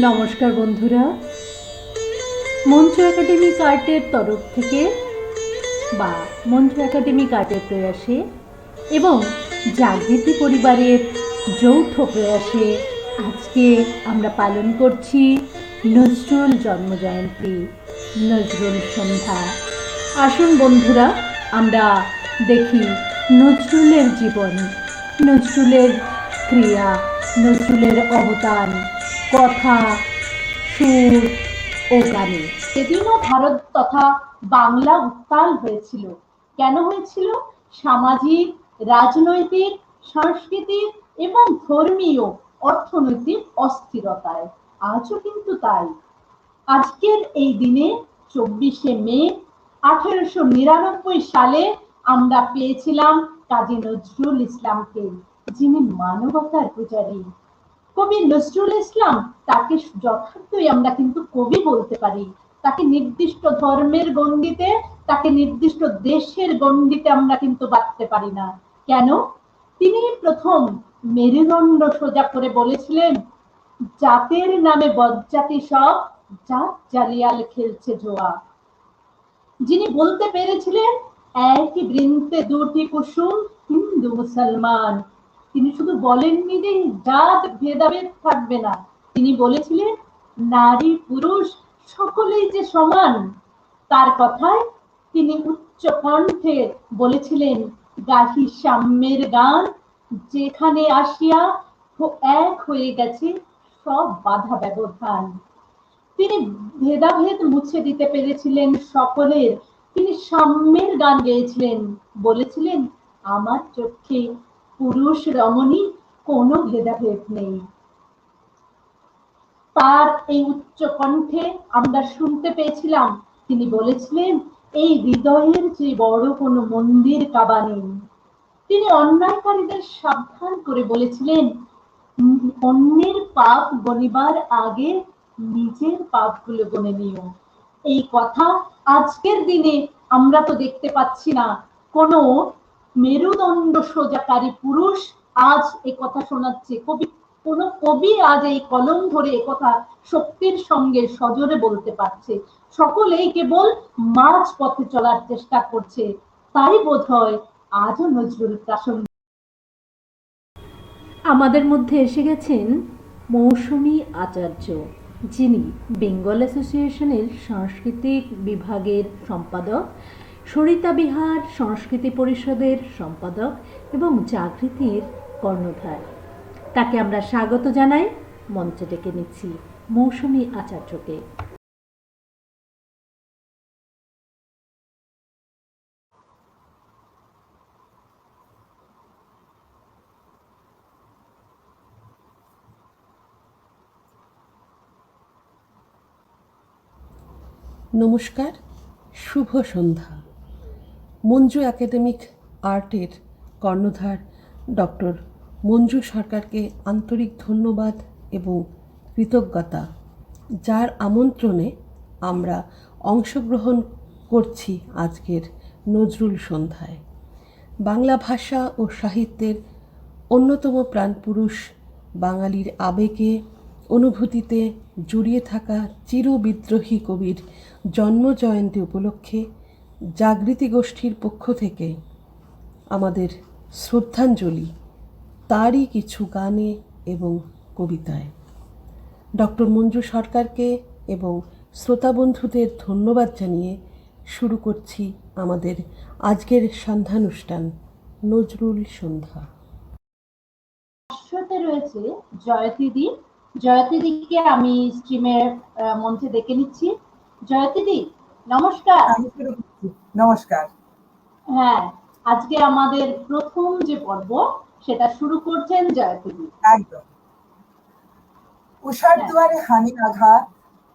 নমস্কার বন্ধুরা, মঞ্চ একাডেমিক আর্টের তরফ থেকে বা মঞ্চ একাডেমিক আর্টের প্রয়াসে এবং জাগৃতি পরিবারের যৌথ প্রয়াসে আজকে আমরা পালন করছি নজরুল জন্মজয়ন্তী, নজরুল সন্ধ্যা। আসুন বন্ধুরা, আমরা দেখি নজরুলের জীবন, নজরুলের ক্রিয়া, নজরুলের অবদান, কথা, সুর ও গানে। সেদিনও ভারত তথা বাংলা উত্তাল হয়েছিল। কেন হয়েছিল? সামাজিক, রাজনৈতিক, সাংস্কৃতিক এবং ধর্মীয় অর্থনৈতিক অস্থিরতায়। আজও কিন্তু তাই। আজকের এই দিনে 24শে মে 1899 সালে আমরা পেয়েছিলাম কাজী নজরুল ইসলামকে, যিনি মানবতার পূজারী। কবি নজরুল ইসলাম, তাকে যথার্থই আমরা কিন্তু কবি বলতে পারি। তাকে নির্দিষ্ট ধর্মের গণ্ডিতে, তাকে নির্দিষ্ট দেশের গণ্ডিতে আমরা কিন্তু বাঁধতে পারি না। কেন? তিনি প্রথম মেরুদণ্ড সোজা করে বলেছিলেন, জাতের নামে বজ্জাতি সব, জাত জালিয়াল খেলছে জোয়া। যিনি বলতে পেরেছিলেন একই বৃন্তে দুটি কুসুম, হিন্দু মুসলমান। তিনি শুধু বলেননি যে জাত ভেদাভেদ থাকবে না, তিনি বলেছিলেন নারী পুরুষ সকলেই যে সমান। তার কথায় তিনি উচ্চ কণ্ঠে বলেছিলেন, গাহি সাম্যের গান, যেখানে আসিয়া এক হয়ে গেছে সব বাধা ব্যবধান। তিনি ভেদাভেদ মুছে দিতে পেরেছিলেন সকলের। তিনি সাম্যের গান গেয়েছিলেন, বলেছিলেন আমার চোখে পুরুষ রমণী কোনো ভেদাভেদ নেই। তার এই উচ্চ কণ্ঠে আমরা শুনতে পেয়েছিলাম তিনি বলেছিলেন, এই হৃদয়ের যে বড় কোনো মন্দির কাবা নেই। তিনি অন্যায়কারীদের সাবধান করে বলেছিলেন, অন্যের পাপ গণিবার আগে নিজের পাপগুলো গণে নিও। এই কথা আজকের দিনে আমরা তো দেখতে পাচ্ছি না কোনো মেরুদণ্ড সোজাকারী পুরুষ আজ এই কথা শোনাচ্ছে। কোন কবি আজ এই কলম ধরে একথা শক্তির সঙ্গে সজোরে বলতে পারছে। সকলেই কেবল মাঝ পথে চলার চেষ্টা করছে। তাই বোধ হয় আজও নজরুল প্রাসঙ্গিক। আমাদের মধ্যে এসে গেছেন মৌসুমী আচার্য, যিনি বেঙ্গল অ্যাসোসিয়েশনের সাংস্কৃতিক বিভাগের সম্পাদক, সরিতা বিহার সংস্কৃতি পরিষদের সম্পাদক এবং জাগৃতির কর্ণধার। তাকে আমরা স্বাগত জানাই, মঞ্চে ডেকে নিচ্ছি মৌসুমী আচার্যকে। নমস্কার, শুভ সন্ধ্যা। মঞ্জু একাডেমিক আর্টের কর্ণধার ডক্টর মঞ্জু সরকারকে আন্তরিক ধন্যবাদ এবং কৃতজ্ঞতা, যার আমন্ত্রণে আমরা অংশগ্রহণ করছি আজকের নজরুল সন্ধ্যায়। বাংলা ভাষা ও সাহিত্যের অন্যতম প্রাণপুরুষ, বাঙালির আবেগে অনুভূতিতে জড়িয়ে থাকা চিরবিদ্রোহী কবির জন্মজয়ন্তী উপলক্ষে জাগৃতি গোষ্ঠীর পক্ষ থেকে আমাদের শ্রদ্ধাঞ্জলি তারই কিছু গানে এবং কবিতায়। ডক্টর মঞ্জু সরকারকে এবং শ্রোতা বন্ধুদের ধন্যবাদ জানিয়ে শুরু করছি আমাদের আজকের সন্ধ্যানুষ্ঠান নজরুল সন্ধ্যা। রয়েছে জয়তিদি। জয়তিদিকে আমি স্ট্রিমের মঞ্চে ডেকে নিচ্ছি। জয়তিদি, নমস্কার। নমস্কার। হ্যাঁ, আজকে আমাদের প্রথম যে পর্ব সেটা শুরু করছেন জয়তিদি। একদম। উষার দুয়ারে হানি আঘাত,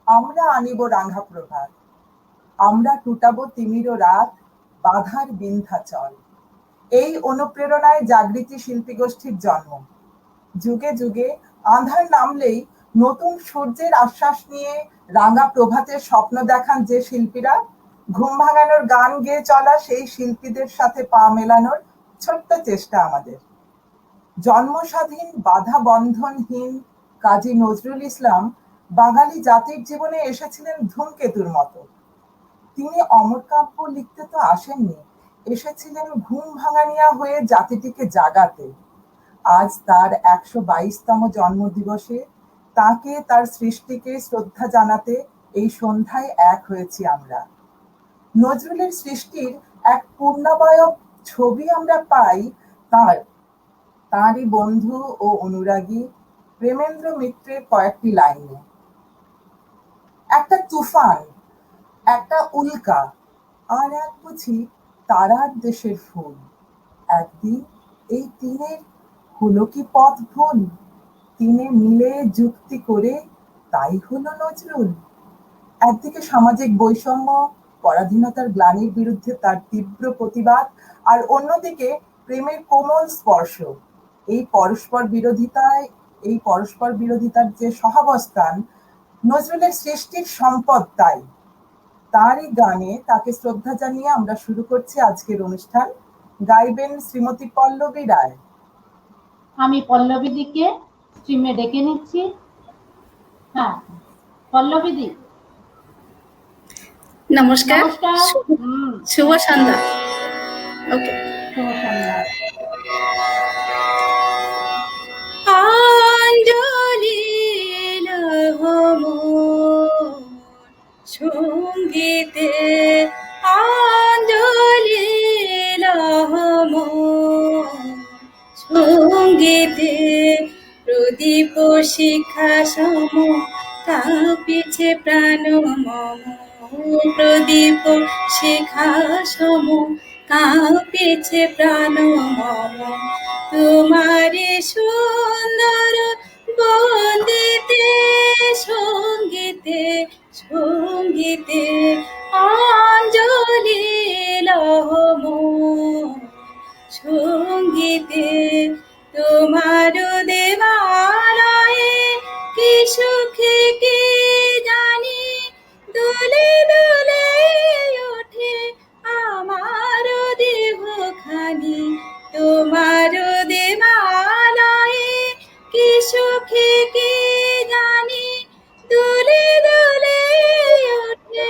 আমরা আনিব রাঙা প্রভাত, আমরা টুটাবো তিমির রাত, বাধার বিন্ধ্যাচল। এই অনুপ্রেরণায় জাগৃতি শিল্পী গোষ্ঠীর জন্ম। যুগে যুগে আঁধার নামলেই নতুন সূর্যের আশ্বাস নিয়ে রাঙা প্রভাতের স্বপ্ন দেখান যে শিল্পীরা, ঘুম ভাঙানোর গান গেয়ে চলা সেই শিল্পীদের সাথে পা মেলানোর ছোট্ট চেষ্টা আমাদের। জন্মস্বাধীন, বাধা বন্ধনহীন কাজী নজরুল ইসলাম বাঙালি জাতির জীবনে এসেছিলেন ধূমকেতুর মতো। তিনি অমর কাব্য লিখতে তো আসেননি, এসেছিলেন ঘুম ভাঙানিয়া হয়ে জাতিটিকে জাগাতে। আজ তার ১২২তম জন্মদিবসে তাকে, তার সৃষ্টিকে শ্রদ্ধা জানাতে এই সন্ধ্যায় এক হয়েছি আমরা। নজরুলের সৃষ্টির এক পূর্ণাবয়ব ছবি আমরা পাই তাঁরই বন্ধু ও অনুরাগী প্রেমেন্দ্র মিত্রের কয়েকটি লাইনে। একটা তুফান, একটা উল্কা, আর এক বুঝি তারার দেশের ফুল। একদিন এই তিনের হলো কি পথ ভুল, তিনে মিলে যুক্তি করে তাই হলো নজরুল। একদিকে সামাজিক বৈষম্য, পরাধীনতার গ্লানির বিরুদ্ধে তার তীব্র প্রতিবাদ, আর অন্যদিকে প্রেমের কোমল স্পর্শ। এই পরস্পর বিরোধিতার যে সহাবস্থান নজরুলের সৃষ্টির সম্পদ। তারই গানে তাকে শ্রদ্ধা জানিয়ে আমরা শুরু করছি আজকের অনুষ্ঠান। গাইবেন শ্রীমতী পল্লবী রায়। আমি পল্লবীদিকে স্ট্রিমে ডেকে নিচ্ছি। হ্যাঁ, পল্লবীদি, নমস্কার। নমস্কার। শুভ সন্ধ্যা। ওকে, শুভ সন্ধ্যা। অঞ্জলি সঙ্গীতে, অঞ্জলি সঙ্গীতে, প্রদীপ শিখা সম কাঁপিছে প্রাণ মম, প্রদীপ শিখা সম কাঁপিছে প্রাণ মম, তোমারে সুন্দর বন্দিতে সঙ্গীতে, সঙ্গীতে অঞ্জলি লহম, সঙ্গীতে তোমার দেবালয়ে কি সুখে কি জানি দোলে দোলে ওঠে আমার দেহ খানি, তোমার দেবালয়ে কি সুখে কি জানি দোলে দোলে ওঠে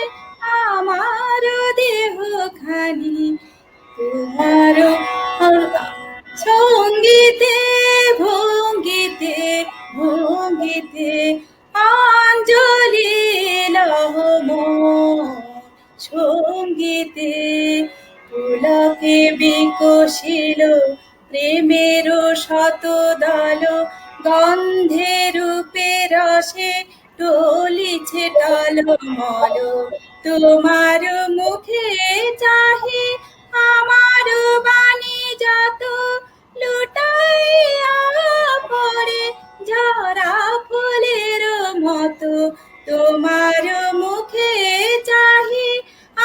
আমার দেহ খানি, তোমার সঙ্গীতে ভঙ্গিতে ভঙ্গিতে অঞ্জলি লহম, সঙ্গীতে পুলকে বিকশিল প্রেমের শতদল, গন্ধে রূপে রসে টলিছে টলমল, তোমার মুখে চাহি আমার বাণী যত লুটাইয়া পড়ে ঝরা ফুলের মতো, তোমার মুখে চাহি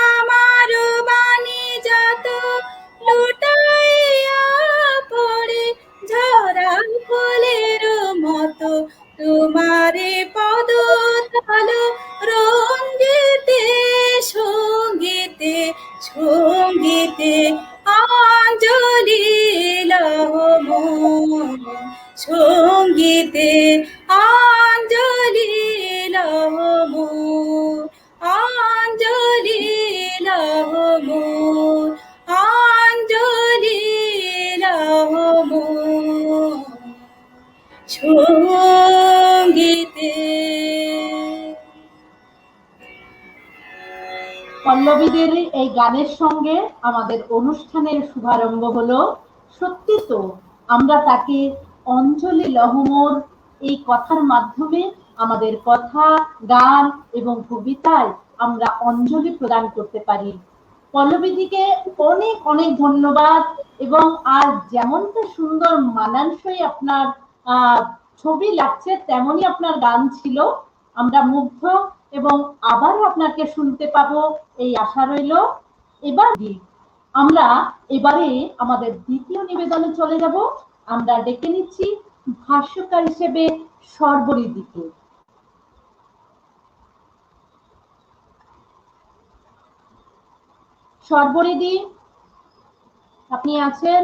আমার বাণী যত লুটাইয়া পড়ে ঝরা ফুলের মতো, তোমারে পদ তল রঞ্জিতে সঙ্গীতে, সঙ্গীতে অঞ্জলি লহম, সঙ্গীতে অঞ্জলি লহম, অঞ্জলি লহম, অঞ্জলি লহম, সঙ্গীতে। পল্লবীদের এই গানের সঙ্গে আমাদের অনুষ্ঠানের শুভারম্ভ হলো। সত্যি তো, আমরা তাকে অঞ্জলি লহমর এই কথার মাধ্যমে আমাদের কথা, গান এবং কবিতায় আমরা অঞ্জলি প্রদান করতে পারি। পল্লবীদিকে অনেক অনেক ধন্যবাদ। এবং আর যেমনটা সুন্দর মানানসই আপনার ছবি লাগছে, তেমনই আপনার গান ছিল। আমরা মুগ্ধ এবং আবারও আপনাকে শুনতে পাবো এই আশা রইল। আমরা এবারে আমাদের দ্বিতীয় নিবেদনে চলে যাব। আমরা ডেকে নিচ্ছি ভাষ্যকার হিসেবে সর্বরিদিকে। সর্বরিদি, আপনি আছেন?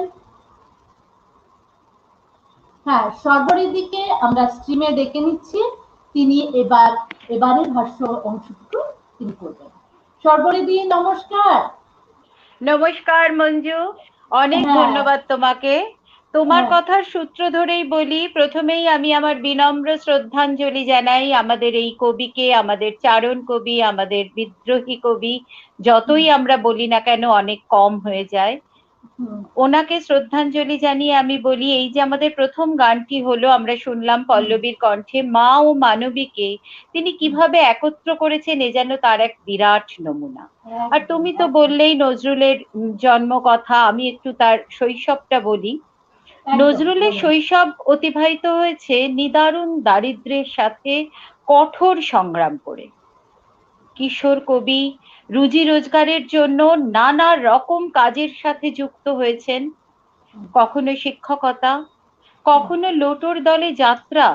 হ্যাঁ, সর্বরিদিকে আমরা স্ট্রিমে ডেকে নিচ্ছি। তিনি এবারের ভাষ্য অংশটুকু তিনি করবেন। সর্বরিদি নমস্কার। নমস্কার মঞ্জু, অনেক হ্যাঁ। ধন্যবাদ তোমাকে। তোমার হ্যাঁ। কথার সূত্র ধরেই বলি, প্রথমেই আমি আমার বিনম্র শ্রদ্ধাঞ্জলি জানাই আমাদের এই কবিকে, আমাদের চারণ কবি, আমাদের বিদ্রোহী কবি, যতই আমরা বলি না কেন অনেক কম হয়ে যায়। ওনাকে শ্রদ্ধাঞ্জলি জানিয়ে আমি বলি, এই যে আমাদের প্রথম গানটি হলো, আমরা শুনলাম পল্লবীর কণ্ঠে, মা ও মানবীকে তিনি কিভাবে একত্র করেছেন এ যেন তার এক বিরাট নমুনা। আর তুমি তো বললেই নজরুলের জন্ম কথা, আমি একটু তার শৈশবটা বলি। নজরুলের শৈশব অতিবাহিত হয়েছে নিদারুণ দারিদ্র্যের সাথে কঠোর সংগ্রাম করে। কিশোর কবি রুজি রোজগারের জন্য নানা রকম কাজের সাথে যুক্ত হয়েছেন, কখনো শিক্ষকতা, কখনো লোটোর দলে যাত্রা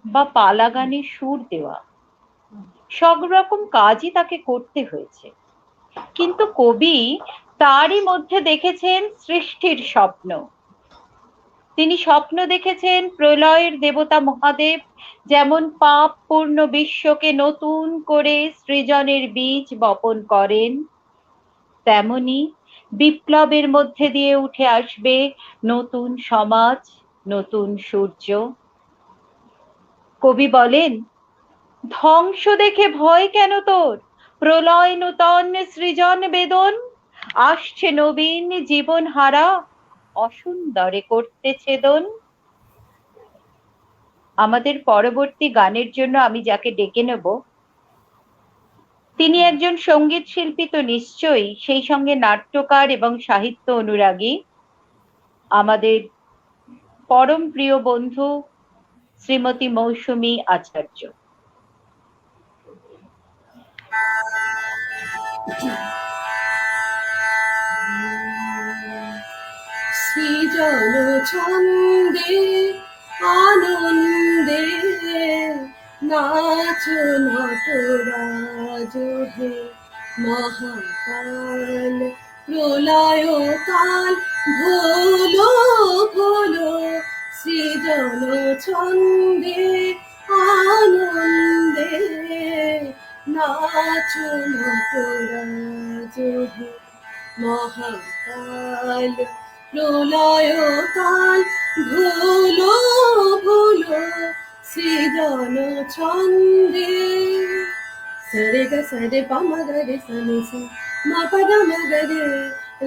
বা পালা গানে সুর দেওয়া, সব রকম কাজই তাকে করতে হয়েছে। কিন্তু কবি তারই মধ্যে দেখেছেন সৃষ্টির স্বপ্ন। তিনি স্বপ্ন দেখেছেন প্রলয়ের দেবতা মহাদেব যেমন পাপ পূর্ণ বিশ্বকে নতুন করে সৃজনের বীজ বপন করেন, তেমনি বিপ্লবের মধ্যে দিয়ে উঠে আসবে নতুন সমাজ, নতুন সূর্য। কবি বলেন, ধ্বংস দেখে ভয় কেন তোর, প্রলয় নূতন সৃজন বেদন, আসছে নবীন জীবন হারা, অসুন্দরে করতে ছেদন। আমাদের পরবর্তী গানের জন্য আমি যাকে ডেকে নেব, তিনি একজন সঙ্গীত শিল্পী তো নিশ্চয়ই, সেই সঙ্গে নাট্যকার এবং সাহিত্য অনুরাগী, আমাদের পরম প্রিয় বন্ধু শ্রীমতী মৌসুমী আচার্য। সৃজন ছন্দে আনন্দে নাচ নটরাজ হে, মহাকাল প্রলয় কাল ভোলো ভোলো, সৃজন ছন্দে আনন্দে নাচ নটরাজ হে, মহাকাল প্রলয় কাল ভোলো ভোলো, সৃজন ছন্দে। সরে গ সরে পম গরে সনি সা, মা পদ ম গরে,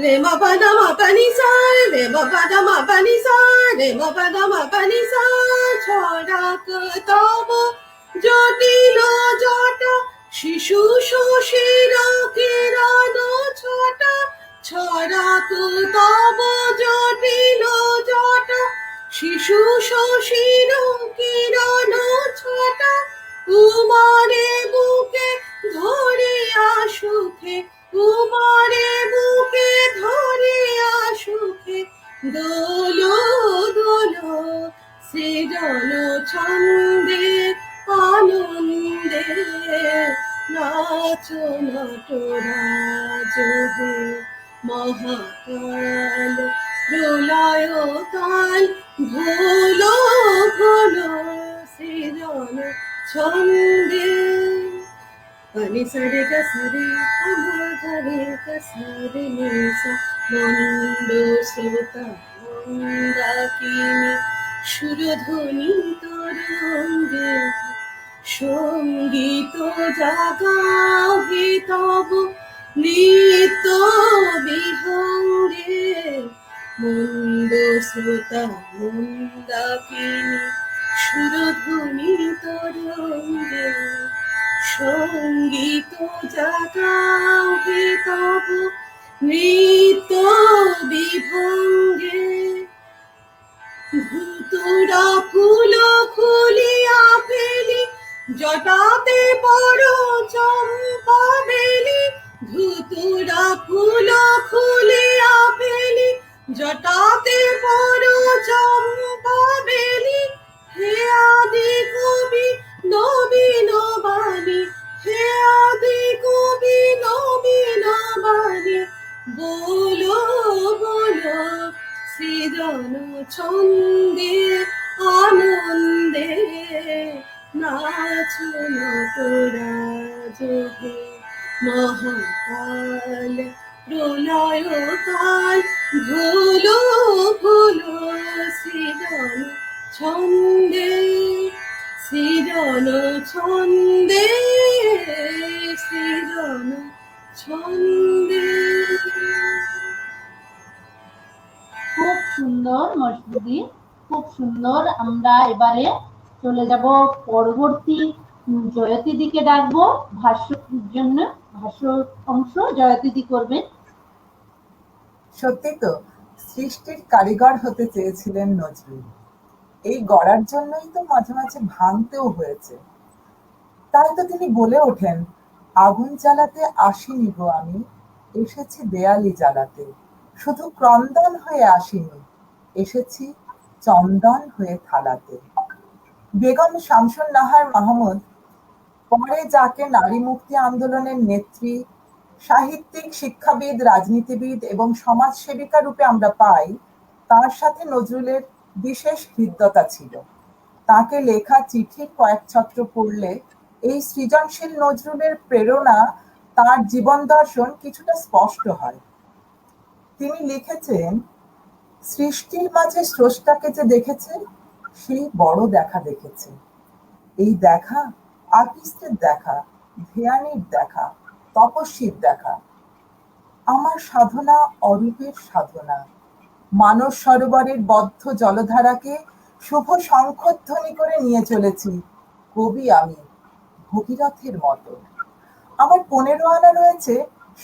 রে ম পদ ম পনি সা, রে ম পদ ম পনি সা, রে ম পদ ম পনি সা। ছড়াক তব জটিল জটা, শিশু শশীর কিরণ ছটা, ছড়াক তব জটিল জটা, শিশু শশীর কিরণ ছটা। উমারে বুকে ধরিয়া সুখে, উমারে বুকে ধরিয়া সুখে, দোলো দোলো, সৃজন ছন্দে আনন্দে নাচ নটরাজ হে, মহাকাল প্রলয় কাল ভোলো ভোলো, সৃজন ছন্দে। পানি সারে গ সারে আমার ঘরে গ সারে নিসা, মন্দ শ্রোতা মন্দাকিনী সুরধ্বনি তরঙ্গে, সঙ্গীত জাগাও হে তব নৃত্য বিহঙ্গে, মন্দ শ্রোতা মন্দাকিনী সুরধ্বনি তরঙ্গে, সঙ্গীত জাগাও হে তব নৃত্য বিভঙ্গে। ধুতুরা ফুল খুলিয়া ফেলি, জটাতে বড় চম্পা বেলি, ধুতুরা ফুল খুলিয়া ফেলি, জটাতে বড় চম্পা বেলি। হে আদি কবি নবীন বাণী, হে আদি কবি নবীন বাণী, বলো বলো, সৃজন ছন্দে আনন্দে নাচো না তোরা যোগে মহাকাল প্রলয় কাল ভুলো ভুলো সৃজন ছন্দে সৃজন ছন্দে সৃজন ছন্দে। খুব সুন্দর মশবুদি, খুব সুন্দর। আমরা এবারে চলে যাব পরবর্তী জয়তিদিকে ডাকবো ভাষ্যের জন্য। ভাষ্য অংশ জয়তিদি করবেন। সত্যি তো, সৃষ্টির কারিগর হতে চেয়েছিলেন নজরুল। এই গড়ার জন্যই তো মাঝে মাঝে ভাঙতেও হয়েছে। তাই তো তিনি বলে ওঠেন, আগুন জ্বালাতে আসিনি গো আমি, এসেছি দেয়ালি জ্বালাতে। শুধু ক্রন্দন হয়ে আসিনি, এসেছি চন্দন হয়ে থালাতে। বেগম শামসুন নাহার মাহমুদ পরে যাকে নারী মুক্তি আন্দোলনের নেত্রী, সাহিত্যিক, শিক্ষাবিদ, রাজনীতিবিদ এবং সমাজসেবিকা রূপে আমরা পাই, তার সাথে নজরুলের বিশেষ হৃদ্যতা ছিল। তাকে লেখা চিঠির কয়েক ছত্র পড়লে এই সৃজনশীল নজরুলের প্রেরণা, তার জীবন দর্শন কিছুটা স্পষ্ট হয়। তিনি লিখেছেন, সৃষ্টির মাঝে স্রষ্টাকে যে দেখেছে, সেই বড় দেখা দেখেছে। এই দেখা আর্টিস্টের দেখা, ধ্যানীর দেখা, তপস্বীর দেখা। আমার সাধনা অরূপের সাধনা, মানস সরোবরের বদ্ধ জলধারাকে শুভ শঙ্খধ্বনি করে নিয়ে চলেছি কবি আমি, ভগীরথের মতো। আমার 15 আনা রয়েছে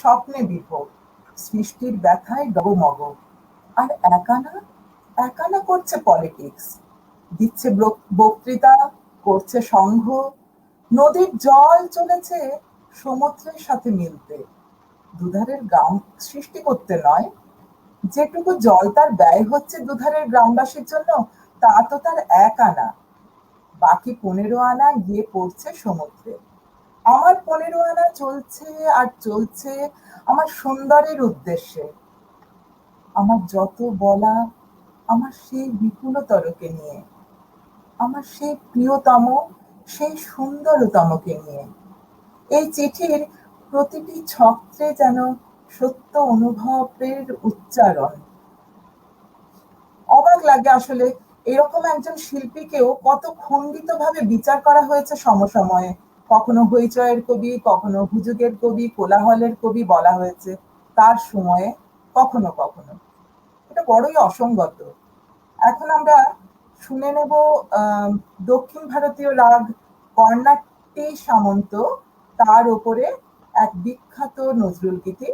স্বপ্নে বিভোগ, সৃষ্টির ব্যথায় ডগমগ। আর একানা করছে পলিটিক্স, দিচ্ছে বক্তৃতা, করছে সংঘ। নদীর জল চলেছে সমুদ্রের সাথে মিলতে, দুধারের গ্রাম সৃষ্টি করতে নয়। যেটুকু জল তার ব্যয় হচ্ছে দুধারের গ্রামবাসীর জন্য, তা তো তার 1 আনা। বাকি 15 আনা গিয়ে পড়ছে সমুদ্রে। আমার 15 আনা চলছে আর চলছে আমার সুন্দরের উদ্দেশ্যে। আমার যত বলা আমার সেই বিপুলতরকে নিয়ে, আমার সেই প্রিয়তম, সেই সুন্দরতমকে নিয়ে। এই চিঠির প্রতিটি ছত্রে যেন সত্য অনুভবের উচ্চারণ। অবাক লাগে আসলে, এরকম একজন শিল্পীকেও কত খণ্ডিত ভাবে বিচার করা হয়েছে সমসময়ে। কখনো হইচয়ের কবি, কখনো হুজুগের কবি, কোলাহলের কবি বলা হয়েছে তার সময়ে, কখনো কখনো। এটা বড়ই অসঙ্গত। এখন আমরা শুনে নেব দক্ষিণ ভারতীয় রাগ কর্ণাটী সামন্ত, তার উপরে এক বিখ্যাত নজরুল গীতি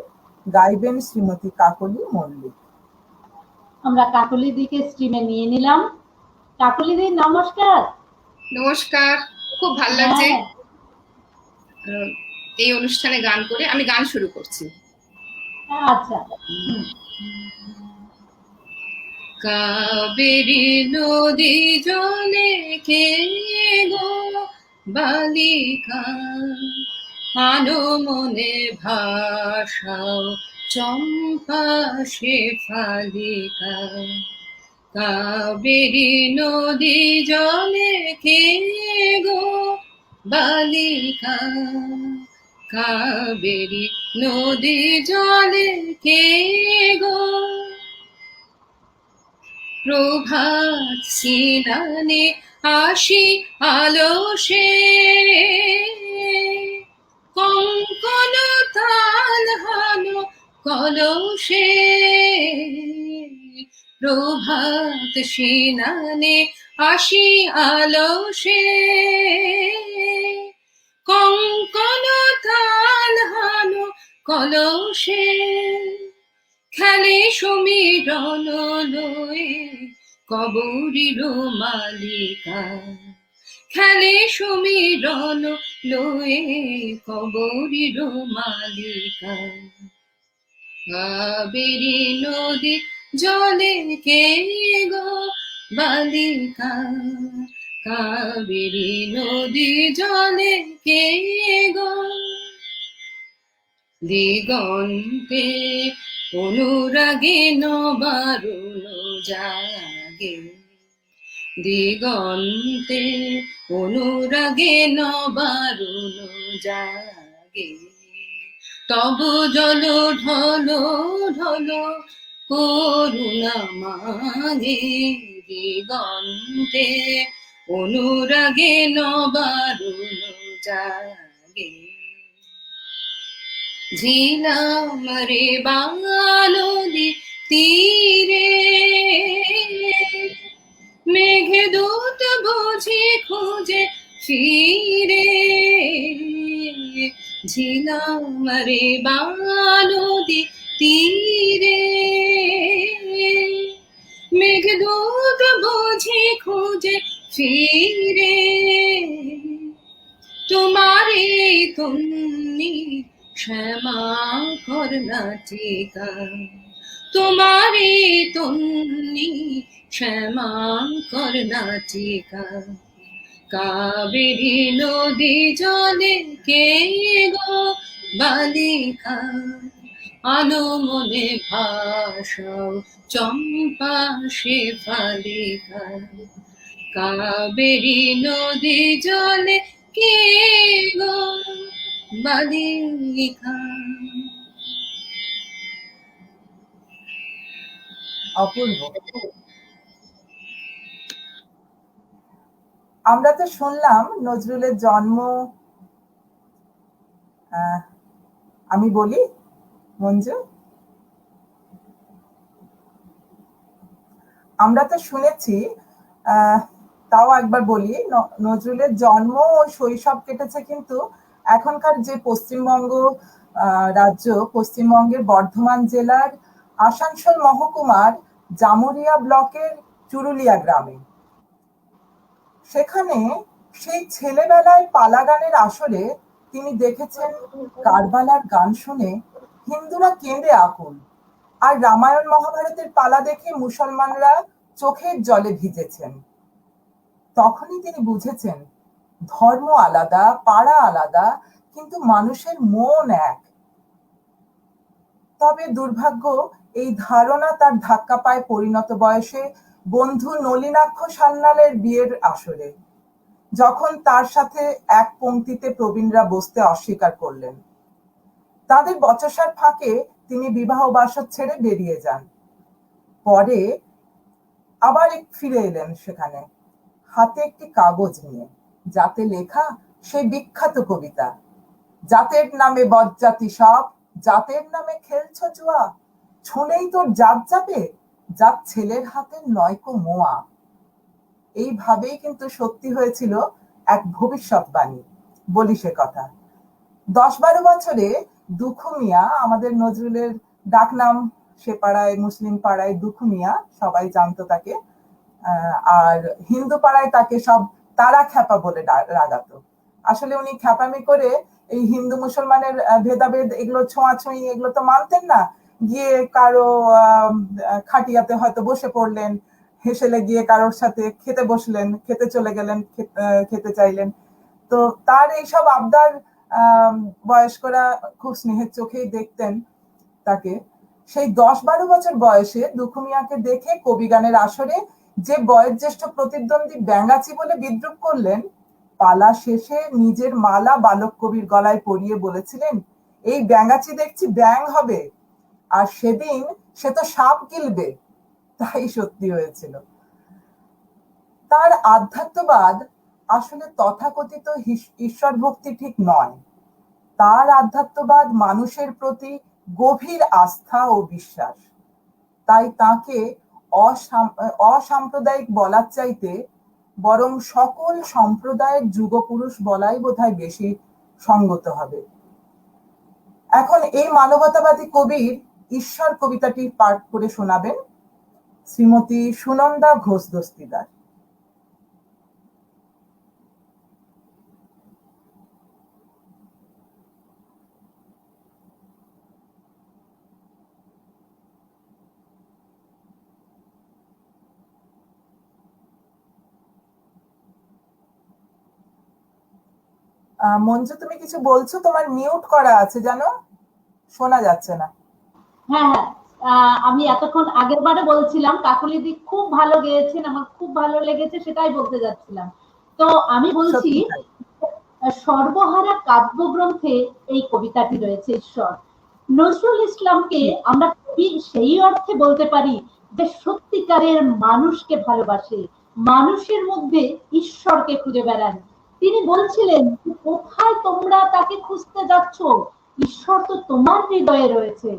গাইবেন শ্রীমতী কাকলি মল্লিক। আমরা কাকলি দিকে স্ট্রিমে নিয়ে নিলাম। কাকলি দি নমস্কার। নমস্কার, খুব ভালো লাগছে এই অনুষ্ঠানে গান করে। আমি গান শুরু করছি। আচ্ছা। কাবেরী নদী জলে কে গো বালিকা, আনো মনে ভাষাও চম্পা শেফালিকা। কাবেরী নদী জলে কে গো বালিকা, কাবেরী নদী জলে কে গো। প্রভাত স্নানে আসি আলসে, কঙ্কন তাল হানো কলসে। প্রভাত স্নানে আসি আলসে, কঙ্কন তাল হানো কলসে। খেলে সমীরণ লয়ে কবরীর মালিকা, খেলে সমীরণ লয়ে কবরীর মালিকা। কাবেরী নদী জলে কে গো বালিকা, কাবেরী নদী জলে কে গো। দিগন্তে অনুরাগে নবারুণ জাগে, দিগন্তে অনুরাগে নবারুণ জাগে তব জল ঢল ঢল করুণা মাগে দিগন্তে অনুরাগে নবারুণ জাগে ঝিলাম রে বাংলানদী তীরে মেঘে দূত বুঝি খুঁজে ফিরে ঝিলাম রে বাংলানদী তীরে মেঘে দূত বুঝি খুঁজে ফিরে তোমারে তুমি শ্যামা কর্ণাটিকা তোমারে তুমি শ্যামা কর্ণাটিকা কাবেরী নদী জলে কে গো বালিকা আলো মনে ভাষাও চম্পা শেফালিকা কাবেরী নদী জলে কে গো বালিকা। অপূর্ব। আমরা তো শুনলাম নজরুলের জন্ম, আমি বলি মঞ্জু, আমরা তো শুনেছি, তাও একবার বলি, নজরুলের জন্ম ও শৈশব কেটেছে কিন্তু এখনকার যে পশ্চিমবঙ্গ রাজ্য, পশ্চিমবঙ্গের বর্ধমান জেলার আসানসোল মহকুমার জামুরিয়া ব্লকের চুরুলিয়া গ্রামে। সেখানে সেই ছেলেবেলায় পালা গানের আসরে তিনি দেখেছেন কারবালার গান শুনে হিন্দুরা কেঁদে আকুল, আর রামায়ণ মহাভারতের পালা দেখে মুসলমানরা চোখের জলে ভিজেছেন। তখনই তিনি বুঝেছেন ধর্ম আলাদা, পাড়া আলাদা, কিন্তু মানুষের মন এক। তবে দুর্ভাগ্য, এই ধারণা তার ধাক্কা পায় পরিণত বয়সে বন্ধু নলিনাক্ষ সান্যালের বিয়ের আসরে, যখন তার সাথে এক পংক্তিতে প্রবীণরা বসতে অস্বীকার করলেন। তাদের বচসার ফাঁকে তিনি বিবাহ বাসর ছেড়ে বেরিয়ে যান। পরে আবার ফিরে এলেন সেখানে, হাতে একটি কাগজ নিয়ে, যাতে লেখা সেই বিখ্যাত কবিতা, জাতের নামে বজ্জাতি সব, জাতের নামে খেলছ জুয়া, ছুনেই তোর জাত যাবে, জাত ছেলের হাতের নয়কো মোয়া। এইভাবেই কিন্তু সত্যি হয়েছিল এক ভবিষ্যৎবাণী, বলি সে কথা। 10-12 বছরে দুখু মিয়া, আমাদের নজরুলের ডাকনাম সে পাড়ায়, মুসলিম পাড়ায় দুখু মিয়া, সবাই জানতো তাকে, আর হিন্দু পাড়ায় তাকে সব তারা খ্যাপা বলে রাগাতো। আসলে উনি খ্যাপামি করে এই হিন্দু মুসলমানের ভেদাভেদ, এগুলো ছোঁয়াছুঁই, এগুলো তো মানতেন না। গিয়ে কারো খাটিয়াতে হয়তো বসে পড়লেন, হেসেলে গিয়ে কারোর সাথে খেতে বসলেন, খেতে চলে গেলেন, খেতে চাইলেন। তো তার এইসব আবদার বয়স্করা খুব স্নেহের চোখেই দেখতেন তাকে। সেই 10-12 বছর বয়সে দুখু মিয়াকে দেখে কবিগানের আসরে যে বয়োজ্যেষ্ঠ প্রতিদ্বন্দ্বী ব্যাঙাচি বলে বিদ্রুপ করলেন, পালা শেষে নিজের মালা বালক কবির গলায় পরিয়ে বলেছিলেন, এই ব্যাঙাচি দেখছি ব্যাং হবে, আর সেদিন সে তো সাপ গিলবে। তাই সত্যি হয়েছিল। তার আধ্যাত্মবাদ আসলে তথাকথিত ঈশ্বর ভক্তি ঠিক নয়। তার আধ্যাত্মবাদ মানুষের প্রতি গভীর আস্থা ও বিশ্বাস। তাই তাকে অসাম্প্রদায়িক বলার চাইতে বরং সকল সম্প্রদায়ের যুগপুরুষ বলাই বোধহয় বেশি সঙ্গত হবে। এখন এই মানবতাবাদী কবির ঈশ্বর কবিতাটি পাঠ করে শোনাবেন শ্রীমতী সুনন্দা ঘোষ দস্তিদার। মঞ্জু, তুমি কিছু বলছো? তোমার মিউট করা আছে, জানো, শোনা যাচ্ছে না। হ্যাঁ, আমি এতক্ষণ আগের বারে বলছিলাম কাকলিদি খুব ভালো গেয়েছেন, আমার খুব খুব ভালো লেগেছে, সেটাই বলতে যাচ্ছিলাম। তো আমি বলছি, সত্যি তাই। সর্বহারা কাব্যগ্রন্থে এই কবিতাটি রয়েছে, ঈশ্বর। নজরুল ইসলামকে আমরা কবি সেই অর্থে বলতে পারি যে সত্যিকারের মানুষকে ভালোবাসে, মানুষের মধ্যে ঈশ্বরকে খুঁজে বেড়ান। তিনি বলছিলেন, কোথায় তোমরা তাকে খুঁজতে যাচ্ছ, ঈশ্বর তো তোমার হৃদয়ে রয়েছে।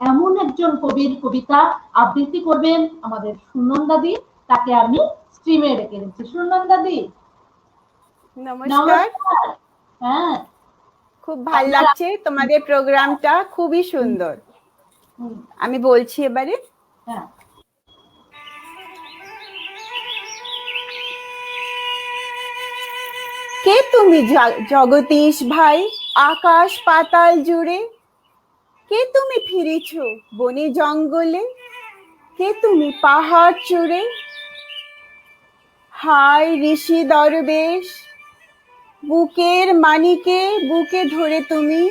এমন একজন কবির কবিতা আবৃত্তি করবেন আমাদের সুনন্দাদি, তাকে আমি স্ট্রিমে ডেকে নিচ্ছি। সুনন্দাদি, নমস্কার। নমস্কার। হ্যাঁ, খুব ভাল লাগছে, তোমাদের প্রোগ্রামটা খুবই সুন্দর। আমি বলছি এবারে। হ্যাঁ। কে তুমি জগদীশ ভাই, আকাশ পাতাল জুড়ে? কে তুমি ফিরেছ বনে জঙ্গলে? কে তুমি পাহাড় চূড়ে? হায় ঋষি দরবেশ, বুকের মানিকে বুকে ধরে তুমি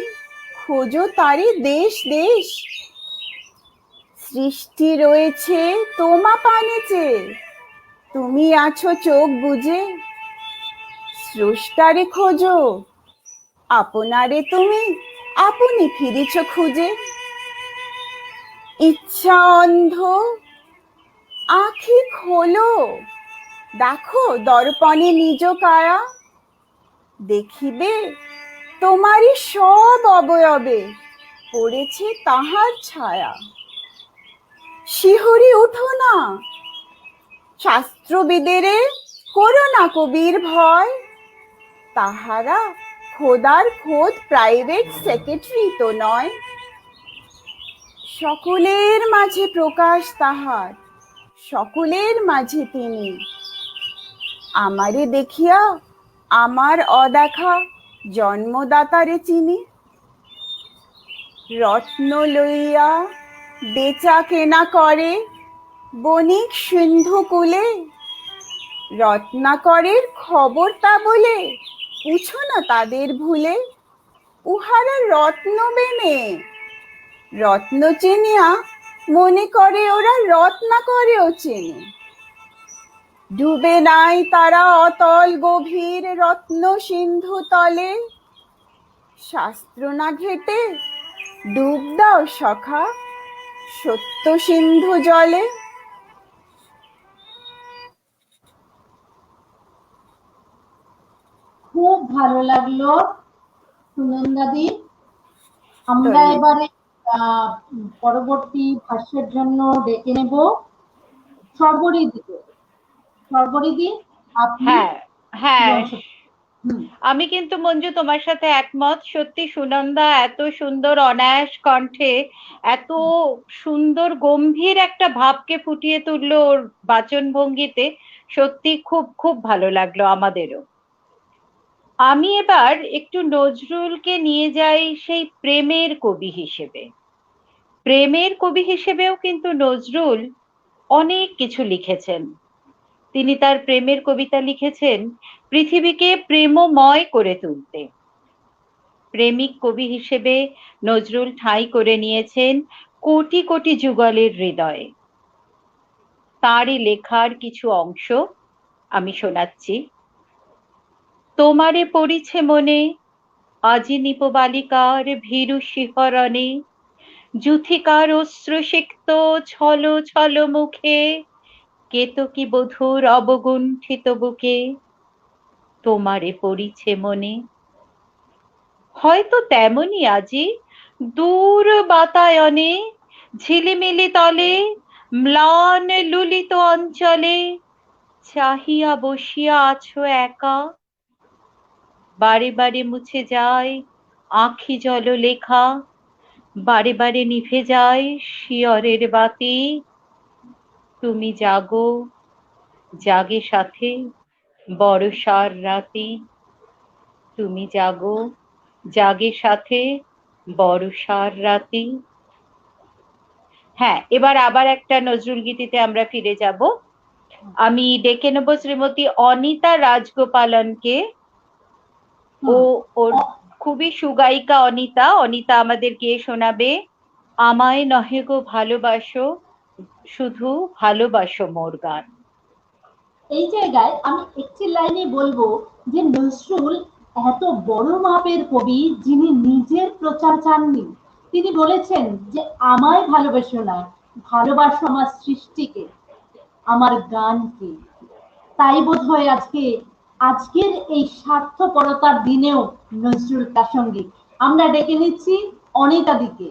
খোঁজো তারে দেশ দেশ। সৃষ্টি রয়েছে তোমা পানে চেয়ে, তুমি আছো চোখ বুজে। স্রষ্টারে খোঁজো, আপনারে তুমি আপনি ফিরিছ খুঁজে। ইচ্ছা অন্ধ, আঁখি খোলো, দেখো দর্পণে নিজ কায়া। দেখিবে তোমারই সব অবয়বে পড়েছে তাহার ছায়া। শিহরি উঠো না, শাস্ত্রবিদেরে করো না কবির ভয়। তাহারা খোদার খোদ প্রাইভেট সেক্রেটারি তো নয়। সকলের মাঝে প্রকাশ তাহার, সকলের মাঝে তিনি। আমারে দেখিয়া আমার অদেখা জন্মদাতারে চিনি। রত্ন লইয়া বেচা কেনা করে বণিক সিন্ধু কুলে। রত্নাকরের খবর তা বলে পুছো না তাদের ভুলে। উহারা রত্ন বেনে, রত্ন চিনিয়া মনে করে ওরা রত্নাকরেও চেনে। ডুবে নাই তারা অতল গভীর রত্ন সিন্ধু তলে। শাস্ত্র না ঘেটে ডুব দাও সখা সত্য সিন্ধু জলে। খুব ভালো লাগলো সুনন্দাদি। আমরা এবারে পরবর্তী ভাষ্যের জন্য ডেকে নেব সর্বরিদিকে। সর্বরিদি, আপনি। হ্যাঁ হ্যাঁ, আমি কিন্তু মঞ্জু তোমার সাথে একমত। সত্যি সুনন্দা এত সুন্দর অনায়াস কণ্ঠে এত সুন্দর গম্ভীর একটা ভাবকে ফুটিয়ে তুললো ওর বাচন ভঙ্গিতে, সত্যি খুব খুব ভালো লাগলো আমাদেরও। আমি এবার একটু নজরুলকে নিয়ে যাই সেই প্রেমের কবি হিসেবে। প্রেমের কবি হিসেবেও কিন্তু নজরুল অনেক কিছু লিখেছেন। তিনি তার প্রেমের কবিতা লিখেছেন পৃথিবীকে প্রেমময় করে তুলতে। প্রেমিক কবি হিসেবে নজরুল ঠাঁই করে নিয়েছেন কোটি কোটি যুগলের হৃদয়ে। তারই লেখার কিছু অংশ আমি শোনাচ্ছি। তোমারে পড়িছে মনে, আজি নিপবালিকার ভীরু শিহরণে। যুথিকার অশ্রুসিক্ত ছল ছল মুখে, কেতকী বধূর অবগুণ্ঠিত বুকে। তোমারে পড়িছে মনে, হয়তো তেমনি আজি দূর বাতায়নে ঝিলিমিলি তলে ম্লান লুলিত অঞ্চলে চাহিয়া বসিয়া আছো একা। বারে বারে মুছে যায় আঁখি জল লেখা, বারে বারে নিভে যায় শিয়রের বাতি। তুমি জাগো, জাগে সাথে বর্ষার রাতি। তুমি জাগো, জাগে সাথে বর্ষার রাতি। হ্যাঁ, এবার আবার একটা নজরুল গীতিতে আমরা ফিরে যাব। আমি ডেকে নেব শ্রীমতী অনিতা রাজগোপালনকে। ওর খুবই সুগায়িকা অনিতা। অনিতা আমাদের গিয়ে শোনাবে আমায় নহে গো ভালোবাসো, শুধু ভালোবাসো মোর গান। এই জায়গায় আমি একটি লাইনে বলবো যে নজরুল এত বড় মাপের কবি যিনি নিজের প্রচার চাননি। তিনি বলেছেন যে আমায় ভালোবেসো না, ভালোবাসো আমার সৃষ্টিকে, আমার গানকে। তাই বোধহয় আজকের এই স্বার্থপরতার দিনেও নজরুল প্রাসঙ্গিক। আমরা ডেকে নিচ্ছি অনিতা দিকে।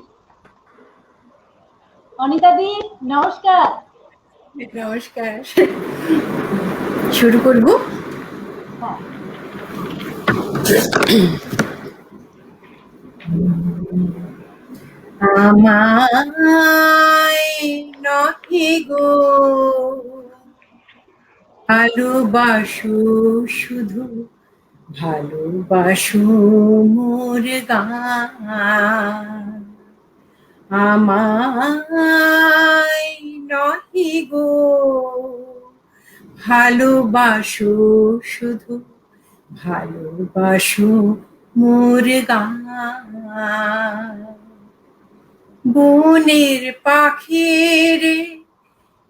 অনিতা দি, নমস্কার। নমস্কার, শুরু করব। হ্যাঁ, আমায় নহে গো ভালোবাসো শুধু, ভালোবাসো মোর গান। আমায় নহে গো ভালোবাসো শুধু, ভালোবাসো মোর গান। বনের পাখির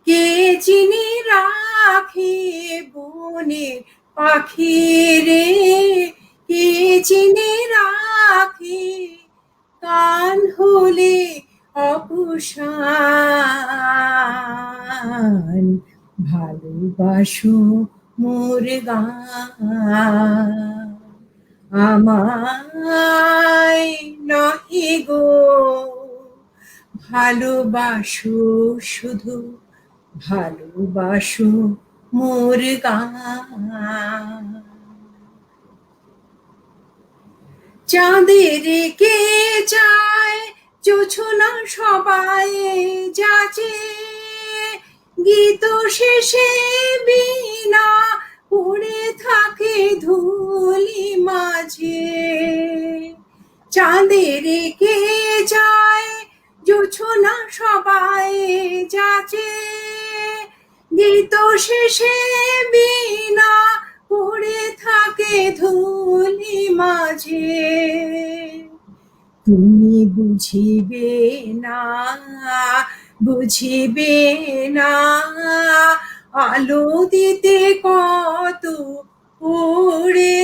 কে চিনি রাখে, বনের পাখির কে চিনি রাখে, কান হলে অবসান। ভালোবাসো মোর গান। আমায় নহে গো ভালোবাসো শুধু, ভালোবাসো মোর গান। চাঁদের কে চায় জোছনা সবাই যাচে, গীত শেষে বিনা পড়ে থাকে ধুলি মাঝে। চাঁদের কে চায় জোছনা সবাই যাচে, গীত শেষে বিনা পড়ে থাকে ধুলি মাঝে। তুমি বুঝিবে না, বুঝিবে না, আলো দিতে কত পড়ে,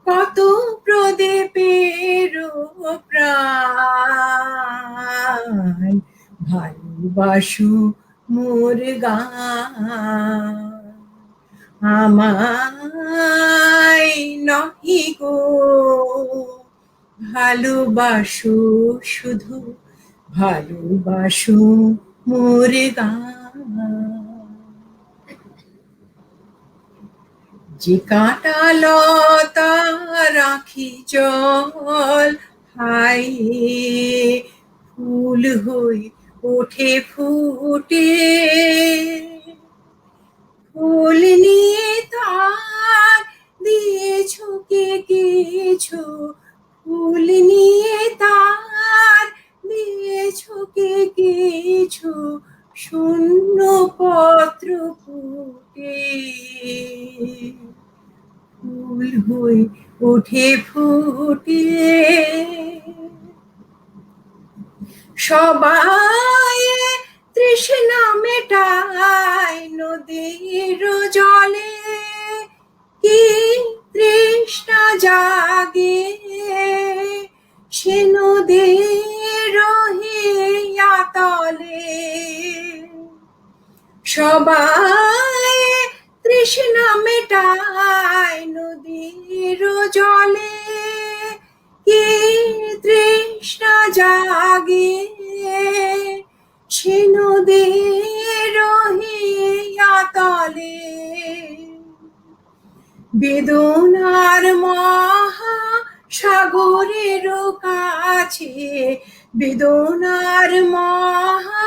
কত প্রদীপের প্রাণ। ভালোবাসো মোর গান। আমায় নহে গো ভালোবাসো শুধু, ভালোবাসো মোর গান। যে কাঁটা লতা রাখি জল হাই, ফুল হই ওঠে ফুটে, ফুল নিয়ে তার দিয়েছো কে কিছু, ফুল নিয়ে তার দিয়েছো কে কিছু, শূন্য পত্র ফুটে, ফুল হই ওঠে ফুটে। সবাই তৃষ্ণা মেটায় নদীর জলে, কি তৃষ্ণা জাগে সে নদীর তলে। সবাই তৃষ্ণা মেটায় নদীর জলে, কি তৃষ্ণা জাগে সে নদীর তলে। বেদনার মহা সাগরের কাছে, বেদনার মহা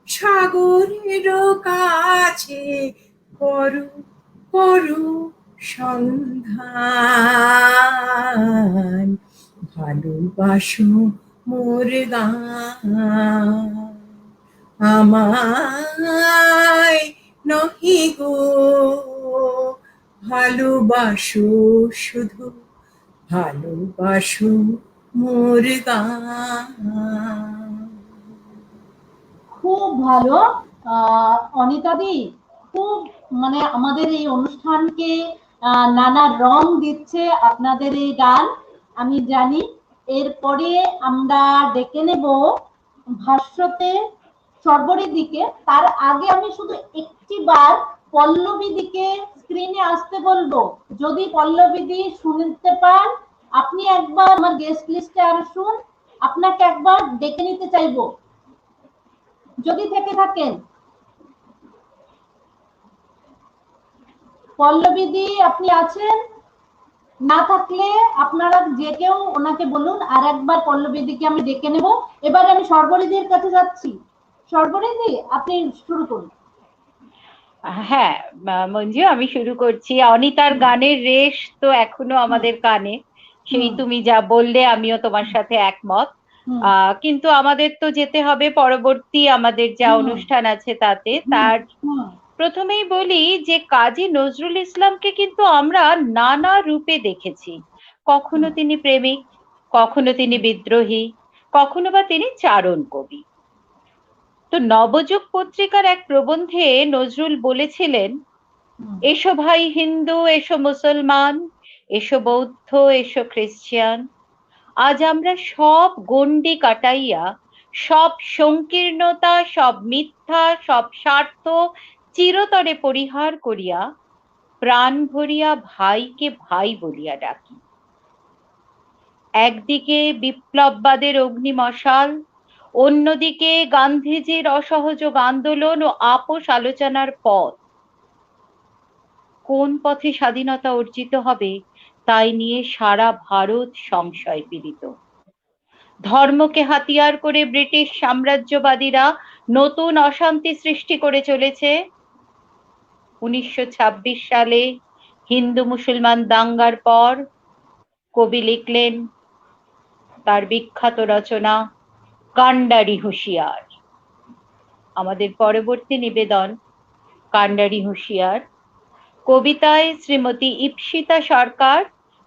সাগরের কাছে, করু করু সন্ধান। ভালোবাসো মোর গান। আমায় নহে গো ভালোবাসো শুধু, ভালোবাসো মোর গান। খুব ভালো অনিতা দি। খুব মানে আমাদের এই অনুষ্ঠানকে নানা রং দিচ্ছে আপনাদের এই গান, আমি জানি। এরপরে আমরা ডেকে নেব ভাষ্যতে সর্বরী দিকে। তার আগে আমি শুধু একটি বার পল্লবী দিকে স্ক্রিনে আসতে বলবো। যদি পল্লবী দি শুনতে পান, আপনি একবার আমার গেস্ট লিস্টে আসুন, আপনাকে একবার ডেকে নিতে চাইবো যদি থেকে থাকেন। পল্লবী দি আপনি আছেন? না থাকলে আপনারা যে কেউ ওনাকে বলুন, আর একবার পল্লবী দিকে আমি ডেকে নেব। এবার আমি সর্বরিদির কাছে যাচ্ছি। সর্বরিদি, আপনি শুরু করুন। হ্যাঁ মঞ্জু, আমি শুরু করছি। অনিতার গানের রেশ তো এখনো আমাদের কানে, সেই তুমি যা বললে আমিও তোমার সাথে একমত। কিন্তু আমাদের তো যেতে হবে পরবর্তী আমাদের যা অনুষ্ঠান আছে তাতে। তার প্রথমেই বলি যে কাজী নজরুল ইসলামকে কিন্তু আমরা নানা রূপে দেখেছি। কখনো তিনি প্রেমিক, কখনো তিনি বিদ্রোহী, কখনো বা তিনি চারণ কবি। তো নবযুগ পত্রিকার এক প্রবন্ধে নজরুল বলেছিলেন, এসো ভাই হিন্দু, এসো মুসলমান, এসো বৌদ্ধ, এসো খ্রিস্টান, আজ আমরা সব গণ্ডি কাটাইয়া, সব সংকীর্ণতা, সব মিথ্যা, সব স্বার্থ চিরতরে পরিহার করিয়া প্রাণ ভরিয়া ভাইকে ভাই বলিয়া ডাকি। একদিকে বিপ্লববাদের অগ্নিমশাল, অন্যদিকে গান্ধীজির অসহযোগ আন্দোলন ও আপোষ আলোচনার পথ। কোন পথে স্বাধীনতা অর্জিত হবে তাই নিয়ে সারা ভারত সংশয় পীড়িত। ধর্মকে হাতিয়ার করে ব্রিটিশ সাম্রাজ্যবাদীরা নতুন অশান্তি সৃষ্টি করে চলেছে। 1926 সালে হিন্দু মুসলমান দাঙ্গার পর কবি লিখলেন তার বিখ্যাত রচনা কান্ডারি হুঁশিয়ার। আমাদের পরবর্তী নিবেদন কান্ডারি হুঁশিয়ার, কবিতায় শ্রীমতী ইপ্সিতা সরকার,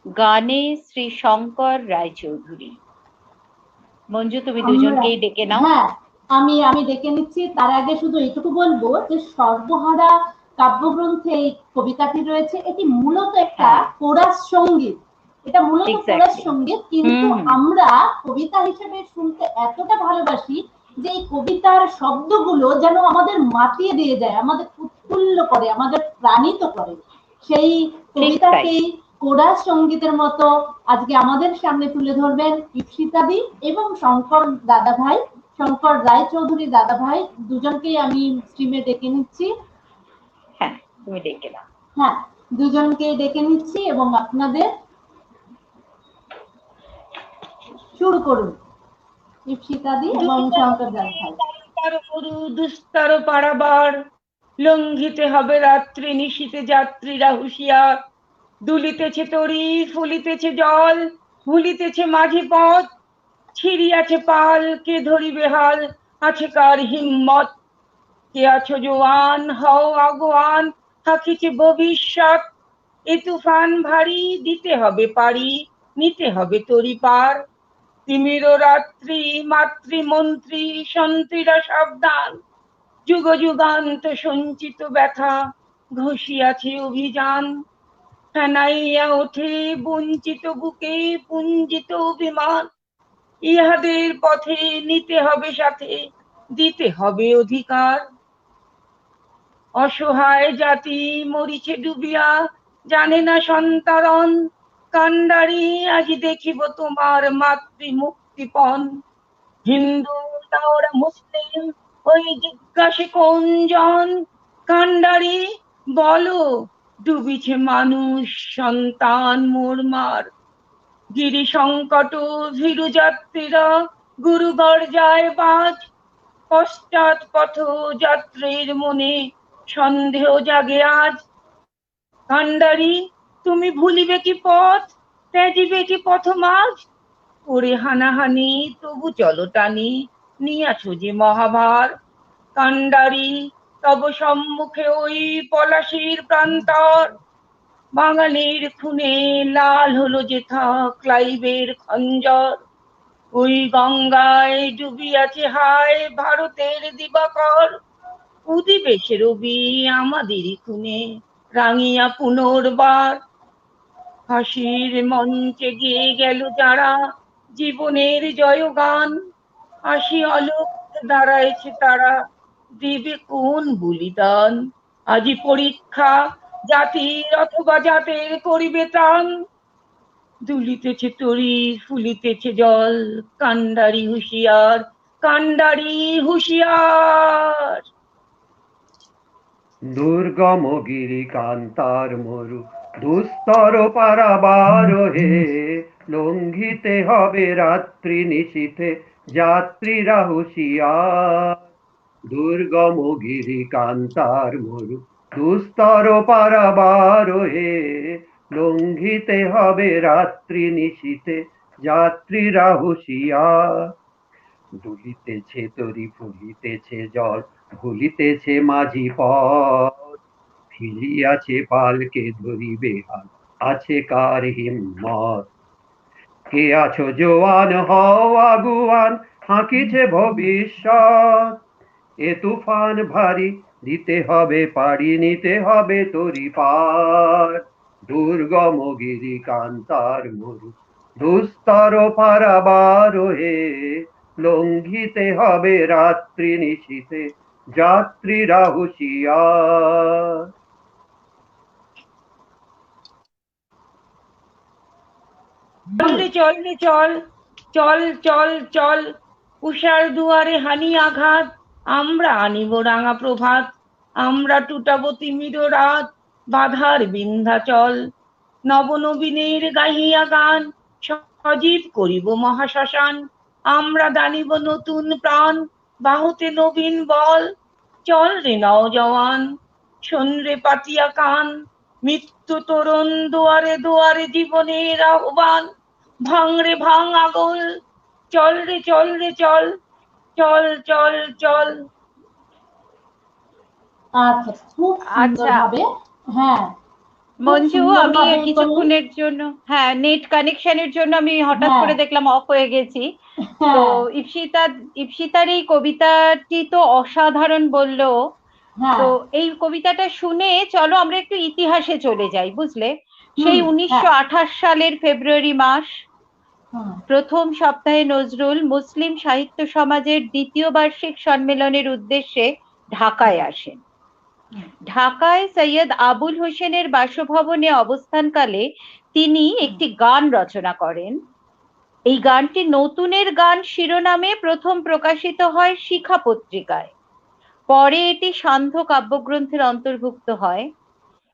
গানে শ্রী শঙ্কর রায়চৌধুরী। মঞ্জু, তুমি দুজনকেই ডেকে নাও। হ্যাঁ, আমি ডেকে নিচ্ছি। তার আগে শুধু এইটুকু বলবো যে সর্বহারা কাব্যগ্রন্থে এই কবিতাটি রয়েছে। এটি মূলত একটা কোরাস সঙ্গীত, এটা মূলত কোরাস সঙ্গীত, কিন্তু আমরা কবিতা হিসেবে শুনতে এতটা ভালোবাসি যে এই কবিতার শব্দগুলো যেন আমাদের মাতিয়ে দিয়ে যায়, আমাদের উৎফুল্ল করে, আমাদের প্রাণিত করে। সেই কবিতাকেই কোরাস সঙ্গীতের মতো আজকে আমাদের সামনে তুলে ধরবেন ইপ্সিতাদি এবং শঙ্কর দাদাভাই, শঙ্কর রায়চৌধুরী দাদাভাই। দুজনকেই আমি স্ট্রিমে ডেকে নিচ্ছি। হ্যাঁ, তুমি ডেকে নাও। হ্যাঁ, দুজনকেই ডেকে নিচ্ছি এবং আপনাদের শুরু করুন ইপ্সিতাদি এবং শঙ্কর দাদাভাই। দুস্তর পারাবার লঙ্ঘিতে হবে রাত্রি নিশীতে যাত্রীরা হুঁশিয়ার। দুলিতেছে তরি, ফুলিতেছে জল, ভুলিতেছে মাঝি পথ, ছিড়িয়াছে পাল, কে ধরিবে হাল, আছে কার হিম্মত। কে আছো জোয়ান, হও আগুয়ান, থাকিছে ভবিষ্যৎ। এ তুফান ভারী, দিতে হবে পারি, নিতে হবে তরি পার। তিমির রাত্রি, মাতৃমন্ত্রী সন্ত্রীরা সাবধান, যুগ যুগান্ত সঞ্চিত ব্যথা, ঘষিয়াছে অভিযান। ফেনাইয়া ওঠে বঞ্চিত বুকে পুঞ্জিত অভিমান, ইহাদের পথে নিতে হবে সাথে, দিতে হবে অধিকার। অসহায় জাতি মরিছে ডুবিয়া, জানে না সন্তারণ, কান্ডারি আজ দেখিব তোমার মাতৃ মুক্তিপণ। হিন্দু না ওরা মুসলিম, ওই জিজ্ঞাসে কোন জন, কান্ডারি বলো ডুবিছে মানুষ সন্তান মোরমার। গিরি সংকট ভীরু যাত্রীরা গুরুগড় যায় বাজ, পশ্চাৎ পথ যাত্রীর মনে সন্দেহ জাগে আজ। কান্ডারি তুমি ভুলিবে কি পথ, ত্যাজিবে কি পথ মাঝ, করে হানাহানি তবু চলো টানি, নিয়াছো যে মহাভার। কান্ডারি তব সম্মুখে ওই পলাশির প্রান্তর, বাঙালির খুনে লাল হলো যেথা ক্লাইভের খঞ্জর। ওই গঙ্গায় ডুবিয়াছে হায় ভারতের দিবাকর, উদিবে সে রবি আমাদেরই খুনে, রাঙিয়া পুনর্বার হাসির মঞ্চে গেয়ে গেল যারা জীবনের জয়গান। হাসি আলোক দাঁড়াইছে তারা, দিবে কোন বলিদান। আজি পরীক্ষা জাতির অথবা জাতের করিবে ত্রাণ। দুলিতেছে তরি ফুলিতেছে জল, কান্ডারি হুঁশিয়ার, কান্ডারি হুঁশিয়ার। দুর্গম গিরি কান্তার মরু, দুস্তর পারাবার হে, লঙ্ঘিতে হবে রাত্রি নিশীথে যাত্রীরা হুঁশিয়ার। দুর্গম গিরি কান্তার মরু, দুস্তর পারাবার হে, লঙ্ঘিতে হবে রাত্রি নিশীথে যাত্রীরা হুঁশিয়ার। দুলিতেছে তরি ফুলিতেছে জল, ভুলিতেছে মাঝি পথ, ফিরিয়াছে পালকে ধরিবে হাত, আছে কার হিম্মত। কে আছো জোয়ান হও আগুয়ান, হাঁকিছে ভবিষ্যৎ। এ তুফান ভারী দিতে হবে পাড়ি, নিতে হবে তরি পার। দুর্গম গিরি কান্তার মরু, দুস্তর পারাবার হে, লঙ্ঘিতে হবে রাত্রি নিশীথে যাত্রীরা হুঁশিয়ার। চল রে চল রে চল, চল চল চল, উষার দুয়ারে হানি আঘাত। আমরা আনিব রাঙা প্রভাত, আমরা টুটাবো তিমির রাত, বাধার বিন্ধ্যাচল। নবনবীনের গাহিয়া গান, সজীব করিব মহাশ্মশান। আমরা দানিব নতুন প্রাণ, বাহুতে নবীন বল। চল রে নওজওয়ান, শোন রে পাতিয়া কান, মৃত্যু তরুণ দুয়ারে দুয়ারে জীবনের আহ্বান। ভাঙ রে ভাঙ আগল, চল রে চল রে চল, চল চল চল। আচ্ছা, খুব সুন্দরভাবে, হ্যাঁ মঞ্জু, আমি সুন্দরভাবে কিছুক্ষণের জন্য, হ্যাঁ, নেট কানেকশনের জন্য আমি হঠাৎ হ্যাঁ। করে দেখলাম অফ হয়ে গেছি। তো হ্যাঁ ঈপ্সিতার এই কবিতাটি তো অসাধারণ বললো। হ্যাঁ তো এই কবিতাটা শুনে চলো আমরা একটু ইতিহাসে চলে যাই, বুঝলে? সেই হ্যাঁ 1928 সালের ফেব্রুয়ারি মাস, হুম, প্রথম সপ্তাহে নজরুল মুসলিম সাহিত্য সমাজের দ্বিতীয় বার্ষিক সম্মেলনের উদ্দেশ্যে ঢাকায় আসেন। ঢাকায় সৈয়দ আবুল হোসেনের বাসভবনে অবস্থানকালে তিনি একটি গান রচনা করেন। এই গানটি নতুনের গান শিরোনামে প্রথম প্রকাশিত হয় শিখা পত্রিকায়। পরে এটি সান্ধ্য কাব্যগ্রন্থের অন্তর্ভুক্ত হয়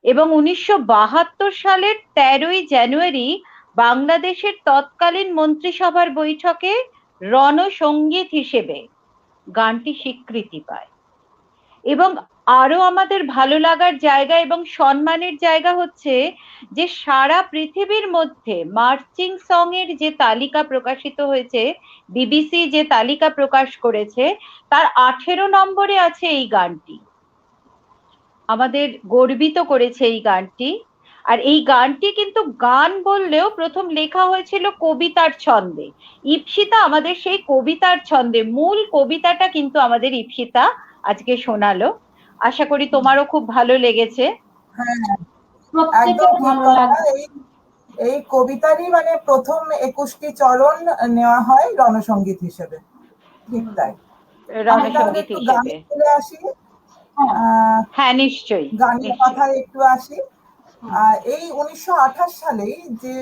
এবং 1972 সালের 13ই জানুয়ারি বাংলাদেশের তৎকালীন মন্ত্রিসভার বৈঠকে রণসঙ্গীত হিসেবে গানটি স্বীকৃতি পায়। এবং আরো আমাদের ভালো লাগার জায়গা এবং সম্মানের জায়গা হচ্ছে যে সারা পৃথিবীর মধ্যে মার্চিং সং এর যে তালিকা প্রকাশিত হয়েছে, বিবিসি যে তালিকা প্রকাশ করেছে, তার 18 নম্বরে আছে এই গানটি। আমাদের গর্বিত করেছে এই গানটি। আর এই গানটি কিন্তু গান বললেও প্রথম লেখা হয়েছিল কবিতার ছন্দে। ঈপ্সিতা আমাদের সেই কবিতার ছন্দে, মূল কবিতাটা কিন্তু আমাদের ঈপ্সিতা আজকে শোনালো। আশা করি তোমারও খুব ভালো লেগেছে। হ্যাঁ, প্রত্যেকের একদম ঠিক ভালো কথা। লাগবে। এই কবিতারই মানে প্রথম 21টি চরণ নেওয়া হয় রণসঙ্গীত হিসেবে, ঠিক তাই। আমি তাহলে রণসঙ্গীত একটু গানে হিসেবে, চলে আসি, হ্যাঁ নিশ্চয়ই। গানের কথায় একটু আসি। এই 1928 সালেই যে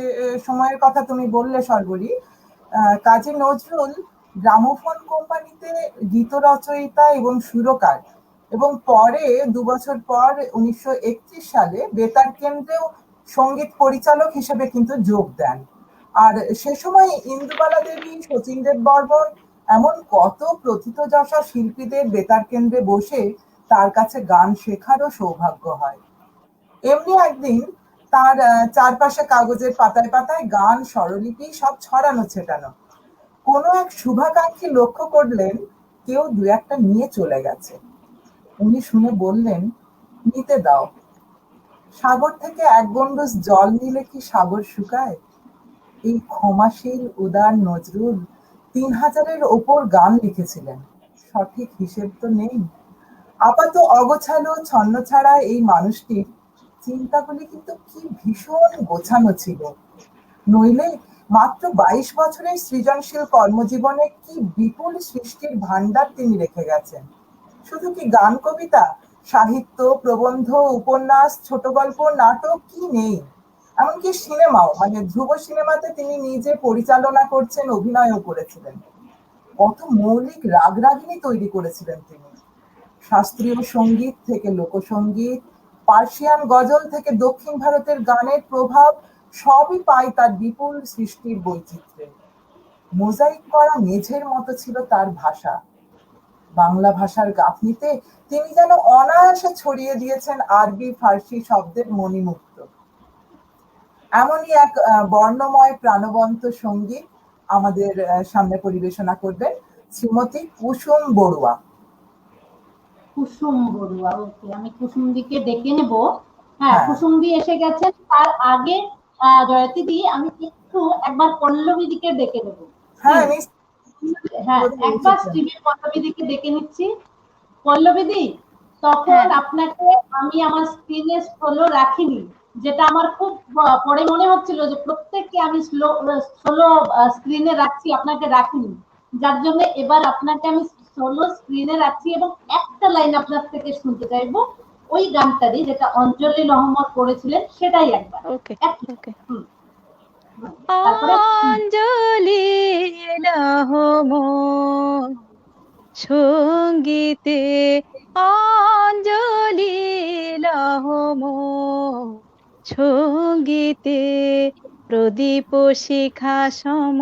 সময়ের কথা তুমি বললে সর্বরী, কাজী নজরুল গ্রামোফোন কোম্পানিতে গীত রচয়িতা এবং সুরকার, এবং পরে 2 বছর পর 1931 সালে বেতার কেন্দ্রেও সঙ্গীত পরিচালক হিসেবে কিন্তু যোগ দেন। আর সে সময় ইন্দুবালা দেবী, শচীন দেব বর্মন, এমন কত প্রথিতযশা শিল্পীদের বেতার কেন্দ্রে বসে তার কাছে গান শেখারও সৌভাগ্য হয়। এমনি একদিন তার চারপাশে কাগজের পাতায় পাতায় গান, স্বরলিপি সব ছড়ানো ছেটানো। কোনো এক শুভাকাঙ্ক্ষী লক্ষ্য করলেন কেউ 2-1টা নিয়ে চলে গেছে। উনি শুনে বললেন, নিতে দাও। সাগর থেকে 1 গন্ডুষ জল নিলে কি সাগর শুকায়? এই ক্ষমাশীল উদার নজরুল 3000-এর ওপর গান লিখেছিলেন, সঠিক হিসেব তো নেই। আপাত অগোছালো ছন্নছাড়া এই মানুষটির চিন্তাগুলি কিন্তু কি ভীষণ গোছানো ছিল, নইলে মাত্র 22 বছরের সৃজনশীল কর্মজীবনে কি বিপুল সৃষ্টির ভান্ডার তিনি রেখে গেছেন। শুধু কি গান কবিতা, সাহিত্য, প্রবন্ধ, উপন্যাস, ছোট গল্প, নাটক কি নেই, এমনকি সিনেমাও, মানে ধ্রুব সিনেমাতে তিনি নিজে পরিচালনা করছেন, অভিনয়ও করেছিলেন। কত মৌলিক রাগরাগিনী তৈরি করেছিলেন তিনি। শাস্ত্রীয় সঙ্গীত থেকে লোকসঙ্গীত, পার্সিয়ান গজল থেকে দক্ষিণ ভারতের গানের প্রভাব সবই পায় তার বিপুল সৃষ্টির বৈচিত্র্যে। মোজাইক করা মেঝের মতো ছিল তার ভাষা। বাংলা ভাষার গাঁথনিতে তিনি যেন অনায়াসে ছড়িয়ে দিয়েছেন আরবি ফার্সি শব্দের মণিমুক্ত। এমনই এক বর্ণময় প্রাণবন্ত সঙ্গীত আমাদের সামনে পরিবেশনা করবেন শ্রীমতী কুসুম বড়ুয়া। কুসুম বড়ুয়া, ওকে, আমি কুসুমদিকে ডেকে নেব। হ্যাঁ, কুসুমদি এসে গেছেন। তার আগে জয়তী দি, আমি একটু একবার পল্লবী দিকে ডেকে নেব। হ্যাঁ, একবার স্ট্রিমের পল্লবী দিকে ডেকে নিচ্ছি। পল্লবী দি, তখন আপনাকে আমি আমার স্ক্রিনে স্ক্রলও রাখিনি, যেটা আমার খুব পরে মনে হচ্ছিল যে প্রত্যেককে আমি স্লো স্ক্রিনে রাখছি, আপনাকে রাখিনি, যার জন্য এবার আপনাকে আমি সোলো স্ক্রিনে রাখছি এবং একটা লাইন আপনার থেকে শুনতে চাইবো, ওই গানটারই, যেটা অঞ্জলি রহমত করেছিলেন, সেটাই একবার। ওকে ওকে। তারপরে অঞ্জলি রহমত সঙ্গীতে, অঞ্জলি রহমত সঙ্গীতে, প্রদীপ শিখা সম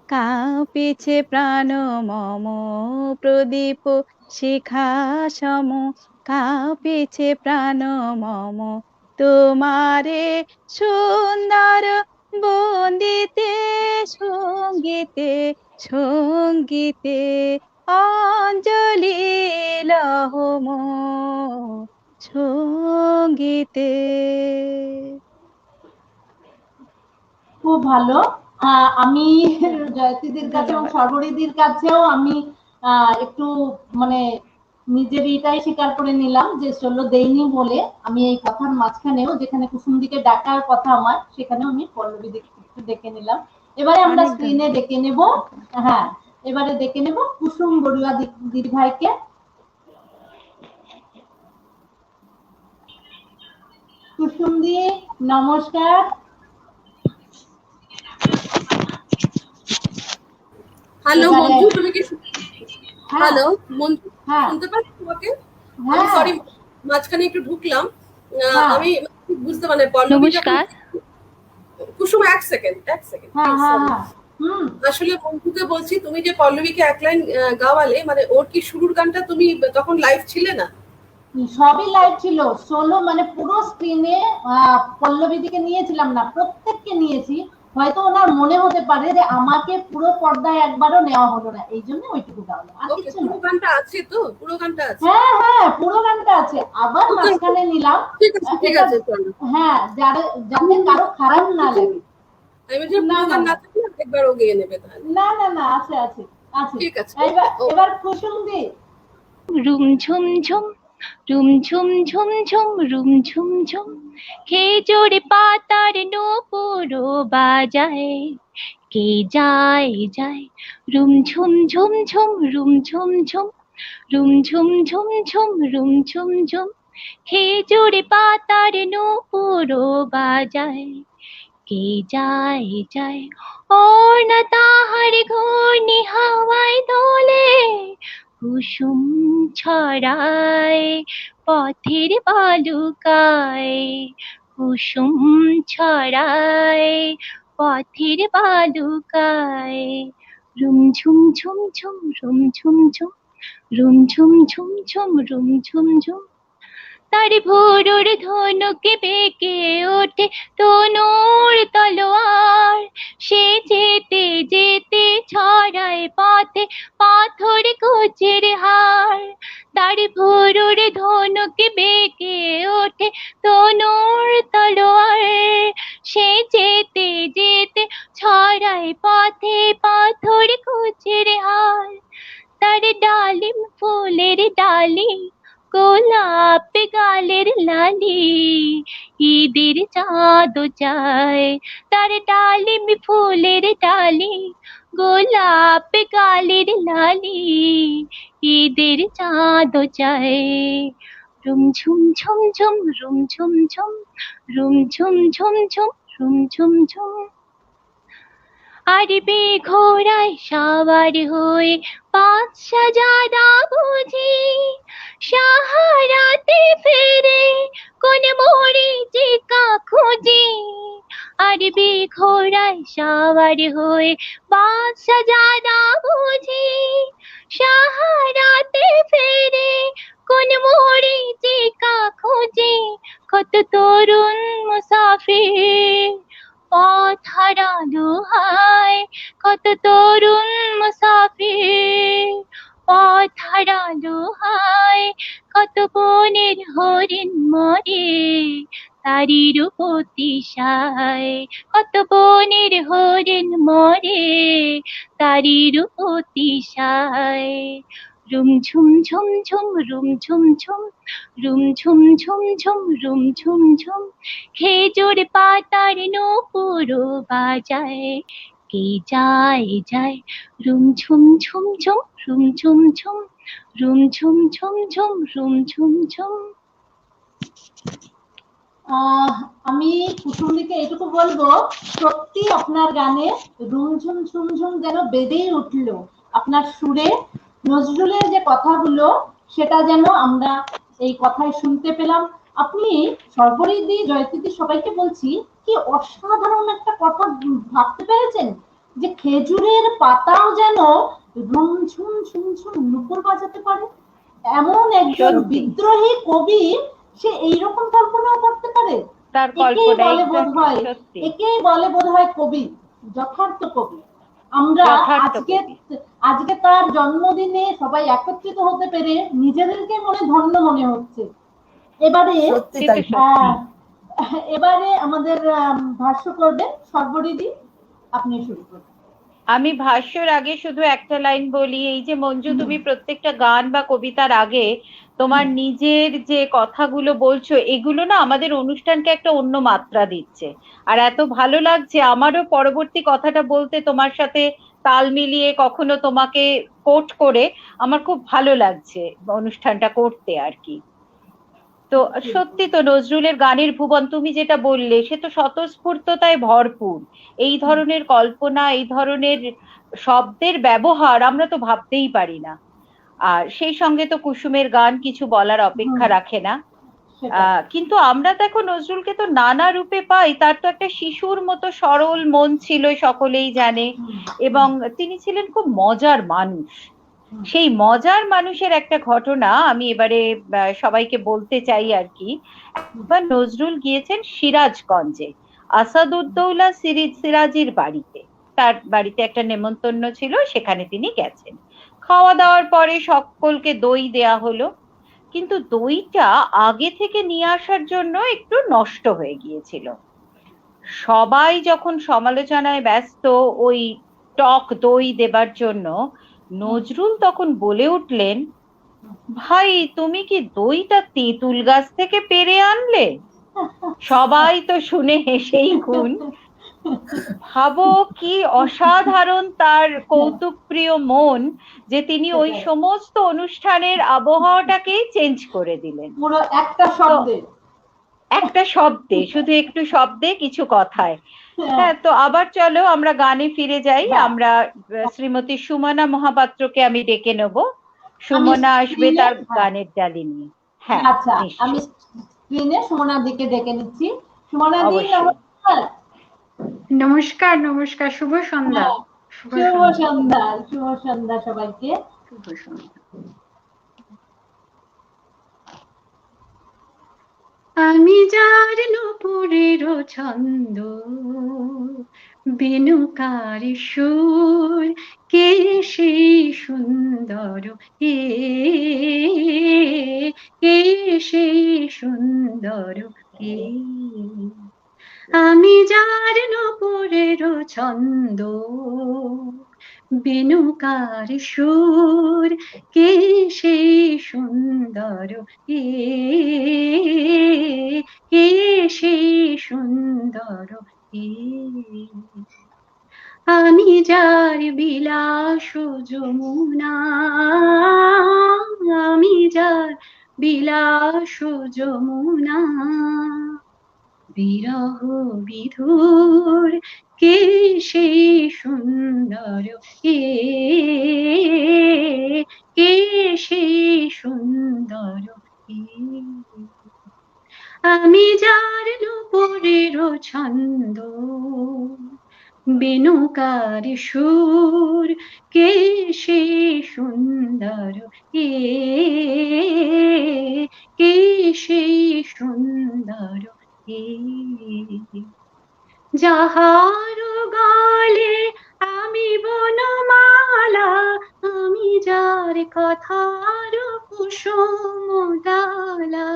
কাঁপিছে প্রাণ মম, প্রদীপ শিখা সম কাঁপিছে প্রাণ মম, তোমারে সুন্দর বন্দিতে সঙ্গীতে সঙ্গীতে, অঞ্জলি রহমত সঙ্গীতে। খুব ভালো। আমি জয়তীদির কাছে এবং সর্বরীদির কাছেও আমি একটু মানে নিজের এটাই স্বীকার করে নিলাম যে সোলো দেইনি বলে আমি এই কথার মাঝখানেও, যেখানে কুসুমদিকে ডাকার কথা আমার, সেখানেও আমি পল্লবী একটু ডেকে নিলাম। এবারে আমরা স্ক্রিনে ডেকে নেব, হ্যাঁ এবারে ডেকে নেব কুসুম বড়ুয়া দিদি ভাইকে। কুসুম দি, নমস্কার। হ্যালো মঞ্জু, তুমি কি হ্যালো মঞ্জু শুনতে পাচ্ছ তোমাকে? আমি সরি, মাঝখানে একটু ঢুকলাম, আমি বুঝতে পারি। নমস্কার কুসুম, এক সেকেন্ড। আসলে মঞ্জুকে বলছি, তুমি যে পল্লবীকে এক লাইন গাওয়ালে, মানে ওর কি শুরুর গানটা তুমি তখন লাইভ ছিলে না? সবই লাইভ ছিল, সোলো মানে পুরো স্ক্রিনে পল্লবী দিকে নিয়েছিলাম না, প্রত্যেককে নিয়েছি। হয়তো ওনার মনে হতে পারে যে আমাকে পুরো পর্দায় একবারও নেওয়া হলো না, এই জন্য ওইটুকু গাওয়ালো। পুরো গানটা আছে তো? পুরো গানটা আছে? হ্যাঁ, পুরো গানটা আছে। আবার মাঝখানে নিলাম। ঠিক আছে, হ্যাঁ, যাতে কারো খারাপ না লাগে। আমি যে পুরো গান না থাকলে একবার ও গেয়ে নেবে তাহলে। না, আছে। ঠিক আছে, এবার কুসুম দি। রুম ঝুম ঝুম, রুম ঝুম ঝুম ঝুম, রুম ঝুম ঝুম, খেজুর পাতার নূপুর বাজায়, কে যায় যায়, রুম ঝুম ঝুম ঝুম, রুম ঝুম ঝুম, রুম ঝুম ঝুম ঝুম, রুম ঝুম ঝুম, খেজুর পাতার নূপুর বাজায়, কে যায় যায়, ওর না তাহার ঘূর্ণি হাওয়ায় দোলে, কুসুম ছড়ায় পথের বালুকায়, কুসুম ছড়ায় পথের বালুকায়, রুম ঝুম ঝুম ঝুম, রুম ঝুম ঝুম, রুম ঝুম ঝুম ঝুম, রুম ঝুম ঝুম, তার ভোরের ধনুকে বেঁকে ওঠে তনুর তলোয়ার, সে যেতে যেতে ছড়ায় পথে পাথর কুচের হার, তার ভোরের ধনুকে বেঁকে ওঠে তনুর তলোয়ার, সে যেতে যেতে ছড়ায় পথে পাথর কুচের হার, তার ডালিম ফুলের ডালি যায়। তার ডালে মি ফুলের ডালি, গোলাপ গালের লালি, ঈদের চাঁদ চায়। রুম ঝুম ঝুম ঝুম রুম ঝুম ঝুম, রুম ঝুম ঝুম ঝুম রুম ঝুম ঝুম। আরবি ঘোড়ায় সাওয়ার হয়ে পাঁচ সাজাদা বুঝি, সাহারাতে ফেরে কোন মরীচিকা খুঁজি। আরবি ঘোড়ায় সাওয়ার হয়ে পাঁচ সাজাদা বুঝি, সাহারাতে ফেরে কোন মরীচিকা খুঁজি। কত তরুণ মুসাফির পথ হারালো হায়, কত তরুণ মুসাফির পথ হারালো হায়। কত বনের হরিণ মরে তারি রূপ অতিশয়, কত বনের হরিণ মরে তারি রূপ অতিশয়। রুম ঝুম ঝুম ঝুম রুম ঝুম ঝুম, রুম ঝুম ঝুম ঝুম রুম ঝুম ঝুম। খেজুর পাতার নূপুর বাজায়, কে যায় যায়। রুম ঝুম ঝুম ঝুম রুম ঝুম ঝুম, রুম ঝুম ঝুম ঝুম রুম ঝুম ঝুম। আমি কুসুমদিকে এটুকু বলবো, সত্যি আপনার গানে রুমঝুম ঝুমঝুম যেন বেঁধেই উঠলো আপনার সুরে। নজরুলের যে কথাগুলো সেটা যেন আমরা এই কথায় শুনতে পেলাম। আপনি সর্বরিদি, জয়তিদি সবাইকে বলছি, কি অসাধারণ একটা কথা ভাবতে পেরেছেন যে খেজুরের পাতাও যেন রুমঝুম ঝুমঝুম নুপুর বাজাতে পারে। এমন একজন বিদ্রোহী কবি, সে এইরকম কল্পনাও করতে পারে। তার একেই বলে বোধহয় কবি, যথার্থ কবি। আমরা আজকে তার জন্মদিনে সবাই একত্রিত হতে পেরে নিজেদেরকে ধন্য মনে হচ্ছে। এবারে আমাদের ভাষ্য করবেন সর্বরিদি, আপনি শুরু করুন। আমি ভাষ্যর আগে শুধু একটা লাইন বলি, এই যে মঞ্জু তুমি প্রত্যেকটা গান বা কবিতার আগে তোমার নিজের যে কথাগুলো বলছো, এগুলো না আমাদের অনুষ্ঠানকে একটা অন্য মাত্রা দিচ্ছে। আর এত ভালো লাগছে আমারও পরবর্তী কথাটা বলতে, তোমার সাথে তাল মিলিয়ে কখনো তোমাকে কোট করে আমার খুব ভালো লাগছে অনুষ্ঠানটা করতে আর কি। তো সত্যি তো নজরুলের গানের ভুবন, তুমি যেটা বললে সে তো স্বতঃস্ফূর্ততায় ভরপুর। এই ধরনের কল্পনা, এই ধরনের শব্দের ব্যবহার আমরা তো ভাবতেই পারি না। আর সেই সঙ্গে তো কুসুমের গান কিছু বলার অপেক্ষা রাখে না। কিন্তু আমরা দেখো নজরুলকে তো নানা রূপে পাই। তার তো একটা শিশুর মতো সরল মন ছিল, সকলেই জানে, এবং তিনি ছিলেন খুব মজার মানুষ। সেই মজার মানুষের একটা ঘটনা আমি এবারে সবাইকে বলতে চাই আর কি। একবার নজরুল গিয়েছেন সিরাজগঞ্জে আসাদুদ্দৌলা সিরাজির বাড়িতে। তার বাড়িতে একটা নেমন্তন্ন ছিল, সেখানে তিনি গেছেন। খাওয়া দাওয়ার পরে সকলকে দই দেয়া হলো, কিন্তু দইটা আগে থেকে নিয়ে আসার জন্য একটু নষ্ট হয়ে গিয়েছিল। সবাই যখন সমালোচনায় ব্যস্ত ওই টক দই দেবার জন্য, নজরুল তখন বলে উঠলেন, ভাই তুমি কি দইটা তেঁতুল গাছ থেকে পেরে আনলে? সবাই তো শুনে হেসেই খুন। ভাবো কি অসাধারণ তার কৌতুক প্রিয় মন, যে তিনি ওই সমস্ত অনুষ্ঠানের আবহাওয়াটাকেই চেঞ্জ করে দিলেন একটা শব্দে, শুধু একটু শব্দে, কিছু কথায়। হ্যাঁ, তো আবার চলো আমরা গানে ফিরে যাই। আমরা শ্রীমতী সুমনা মহাপাত্রকে আমি ডেকে নেব। সুমনা আসবে তার গানের ডালি নিয়ে। হ্যাঁ, আচ্ছা, আমি স্ক্রিনে সুমনার দিকে ডেকে নিচ্ছি। সুমনা দি, নমস্কার। নমস্কার। নমস্কার, শুভ সন্ধ্যা। শুভ সন্ধ্যা, শুভ সন্ধ্যা সবাইকে। শুভ সন্ধ্যা। আমি যার নূপুরের ছন্দ, বেনুকার সুর, কে সেই সুন্দর, কে সেই সুন্দর, কে? আমি যার নূপুরের ছন্দ, বেনুকার সুর কে সেই সুন্দর কে সেই সুন্দর আমি যার বিলাস যমুনা, আমি যার বিলাস যমুনা, বিরহ বিধুর কে সেই সুন্দর কে সেই সুন্দর আমি যার নূপুরের ছন্দ, বেনুকার সুর কে সেই সুন্দর কে সেই সুন্দর যাহার গালে আমি বনমালা, আমি যার কথার কুসুম ডালা,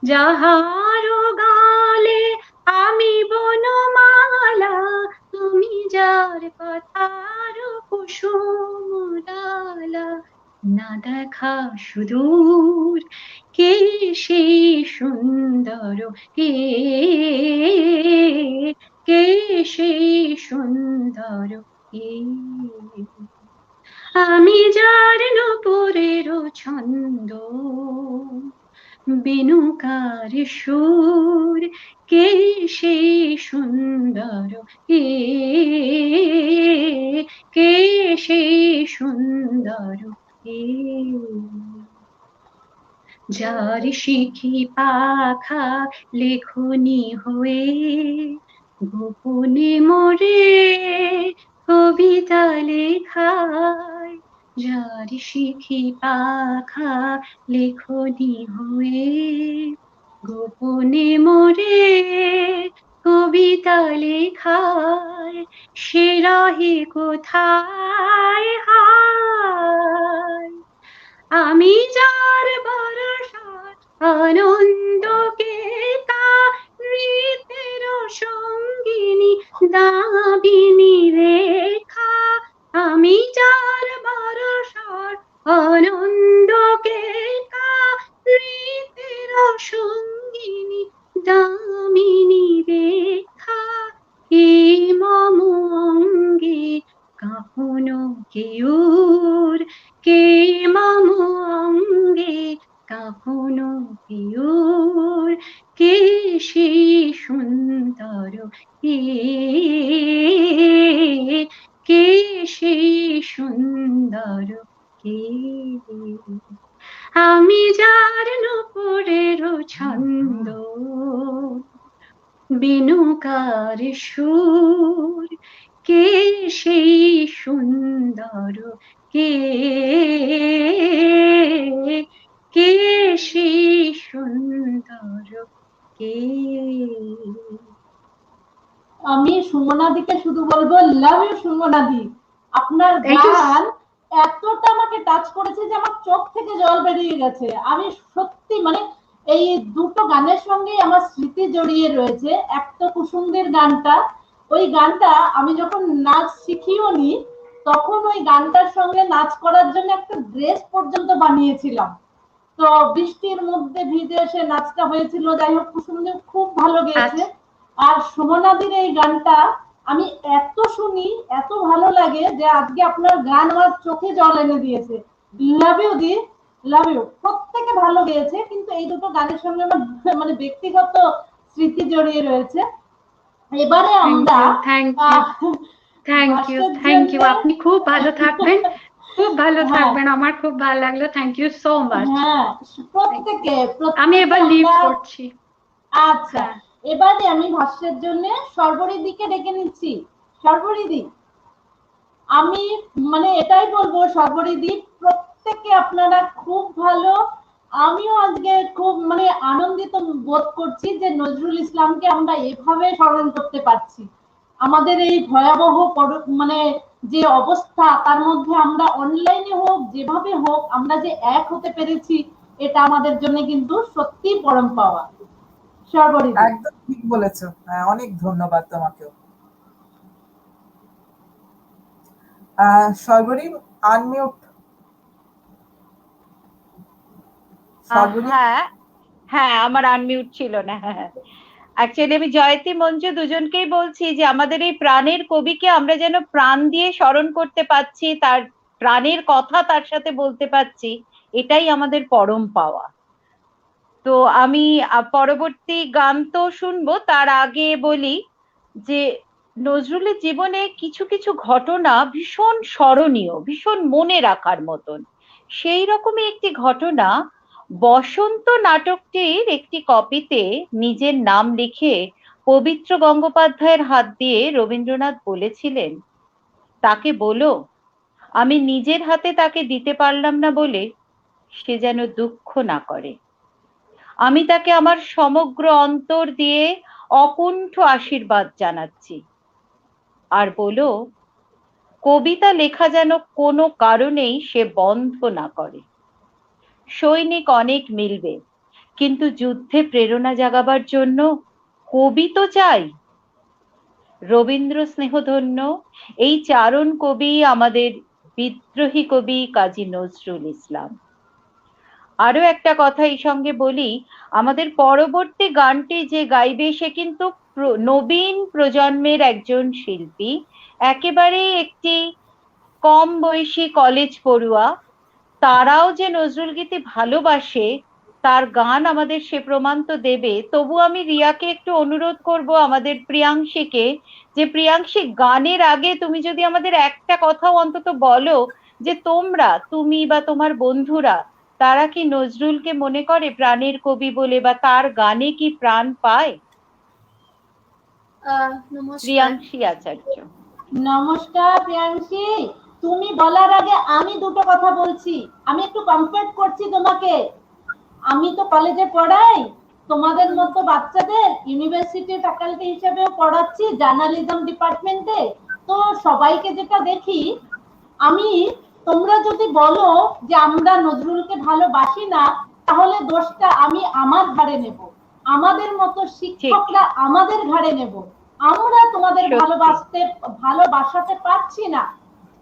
যাহার গালে আমি বনমালা, আমি যার কথার কুসুম ডালা, না দেখা সুদূর কে সেই সুন্দর কে সেই সুন্দর আমি যার নূপুরের ছন্দ, বেনুকার সুর কে সেই সুন্দর কে সেই সুন্দর যার শিখি পাখা লেখনি হয়ে গোপনে মোরে কবিতা লেখায়, যার শিখি পাখা লেখনি হয়ে গোপনে মোরে কবিতা লেখায়, সে রহে কোথায় হায়, আমি যার বরসার আনন্দকে তারিতের সঙ্গিনী দাবিনী রেখা, আমি যার বরসার আনন্দকে তারিতের সঙ্গিনী দামিনী রেখা, এই মম অঙ্গে কাঁপনো কেউর কে মম অঙ্গে কাঁপনো কেউর কে সেই সুন্দর কে সেই সুন্দর আমি যার নূপুরের ছন্দ, বেনুকার সুর কে সেই সুন্দর কে সেই সুন্দর আমি সুমনাদিকে শুধু বলবো লাভ ইউ সুমনাদি, আপনার গান এতটা আমাকে টাচ করেছে যে আমার চোখ থেকে জল বেরিয়ে গেছে। আমি সত্যি মানে এই দুটো গানের সঙ্গে আমার স্মৃতি জড়িয়ে রয়েছে। একটা কুসুমদের গানটা, ওই গানটা আমি যখন নাচ শিখিও নি তখন ওই গানটার সঙ্গে নাচ করার জন্য একটা ড্রেস পর্যন্ত বানিয়েছিলাম। তো বৃষ্টির মধ্যে ভিজে এসে নাচটা হয়েছিল। যাই হোক, কুসুমদের খুব ভালো গেয়েছে। আর সুমনাদির এই গানটা আমি এত শুনি, এত ভালো লাগে যে আজকে আপনার গান আমার চোখে জল এনে দিয়েছে। লাভ ইউ দি, লাভ ইউ। প্রত্যেকে ভালো গেয়েছে, কিন্তু এই দুটো গানের সঙ্গে আমার মানে ব্যক্তিগত স্মৃতি জড়িয়ে রয়েছে। এবারে আমরা থ্যাংক ইউ আপনি খুব ভালো থাকবেন, খুব ভালো থাকবেন, আমার খুব ভালো লাগলো। Thank you so much. হ্যাঁ, প্রত্যেকে আমি এবার লিভ করছি। আচ্ছা, এবারে আমি ভাষ্যের জন্য সর্বরিদিকে ডেকে নিচ্ছি। সর্বরিদি, আমি মানে এটাই বলবো, সর্বরিদি প্রত্যেকে আপনারা খুব ভালো। আমিও আজকে খুব মানে আনন্দিত বোধ করছি যে নজরুল ইসলামকে আমরা এভাবে স্মরণ করতে পারছি। আমাদের এই ভয়াবহ মানে যে অবস্থা, তার মধ্যে আমরা অনলাইনে হোক যেভাবে হোক আমরা যে এক হতে পেরেছি, এটা আমাদের জন্য কিন্তু সত্যি পরম পাওয়া। সর্বরিদি, একদম ঠিক বলেছো। হ্যাঁ, অনেক ধন্যবাদ তোমাকেও। সর্বরী আনমিউট। হ্যাঁ হ্যাঁ, আমার আনমিউট ছিল না। অ্যাকচুয়ালি আমি জয়তী মঞ্জু দুজনকেই বলছি যে আমাদের এই প্রাণের কবিকে আমরা যেন প্রাণ দিয়ে স্মরণ করতে পারছি, তার প্রাণের কথা তার সাথে বলতে পারছি, এটাই আমাদের পরম পাওয়া। তো আমি পরবর্তী গান তো শুনবো, তার আগে বলি যে নজরুলের জীবনে কিছু কিছু ঘটনা ভীষণ স্মরণীয়, ভীষণ মনে রাখার মতন। সেই রকমই একটি ঘটনা, বসন্ত নাটকটির একটি কপিতে নিজের নাম লিখে পবিত্র গঙ্গোপাধ্যায়ের হাত দিয়ে রবীন্দ্রনাথ বলেছিলেন, তাকে বলো আমি নিজের হাতে তাকে দিতে পারলাম না বলে সে যেন দুঃখ না করে। আমি তাকে আমার সমগ্র অন্তর দিয়ে অকুণ্ঠ আশীর্বাদ জানাচ্ছি। আর বলো কবিতা লেখা যেন কোনো কারণেই সে বন্ধ না করে। সৈনিক অনেক মিলবে, কিন্তু যুদ্ধে প্রেরণা জাগাবার জন্য কবি তো চাই। রবীন্দ্র স্নেহধন্য এই চারণ কবি আমাদের বিদ্রোহী কবি কাজী নজরুল ইসলাম। আরো একটা কথা এই সঙ্গে বলি, আমাদের পরবর্তী গানটি যে গাইবে সে কিন্তু নবীন প্রজন্মের একজন শিল্পী, একেবারে একটি কম বয়সী কলেজ পড়ুয়া। তারাও যে নজরুল গীতি ভালোবাসে তার গান আমাদের সে প্রমাণ তো দেবে। তবু আমি রিয়াকে একটু অনুরোধ করব, আমাদের প্রিয়াংশীকে, যে প্রিয়াংশী গানের আগে তুমি যদি আমাদের একটা কথাও অন্তত বলো যে তুমি বা তোমার বন্ধুরা তারা কি নজরুলকে মনে করে প্রাণের কবি বলে, বা তার গানে কি প্রাণ পায়? প্রিয়াংশী আচার্য। নমস্কার প্রিয়াংশী, তুমি বলার আগে আমি দুটো কথা বলছি। আমি একটু কমফর্ট করছি তোমাকে। আমি তো কলেজে পড়াই, তোমাদের মতো বাচ্চাদের ইউনিভার্সিটি ফ্যাকাল্টি হিসেবেও পড়াচ্ছি জার্নালিজম ডিপার্টমেন্টে। তো সবাইকে যেটা দেখি আমি, তোমরা যদি বলো যে আমরা নজরুলকে ভালোবাসি না, তাহলে দোষটা আমি আমার ঘাড়ে নেব, আমাদের মতো শিক্ষকরা আমাদের ঘাড়ে নেব। আমরা তোমাদের ভালোবাসাতে পারছি না।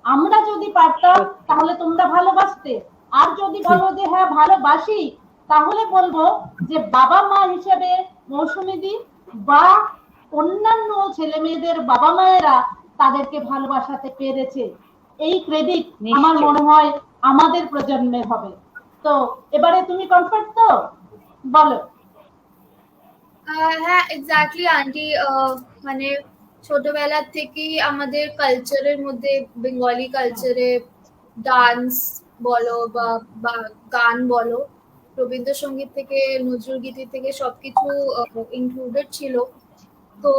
আমরা যদি পারতাম তাহলে তোমরা ভালোবাসতে। আর যদি বলো যে হ্যাঁ ভালোবাসি, তাহলে বলবো যে বাবা মা হিসেবে মৌসুমীদি বা অন্যান্য ছেলে মেয়েদের বাবা মায়েরা তাদেরকে ভালোবাসাতে পেরেছে, এই ক্রেডিট আমার মনে হয় আমাদের প্রজন্মের হবে। তো এবারে তুমি কমফর্ট তো বলো। হ্যাঁ এক্স্যাক্টলি আন্টি, মানে ছোটবেলা থেকেই আমাদের কালচারের মধ্যে, বেঙ্গলি কালচারে ডান্স বলো বা গান বলো, রবীন্দ্রসঙ্গীত থেকে নজরুল গীতি থেকে সবকিছু ইনক্লুডেড ছিল। তো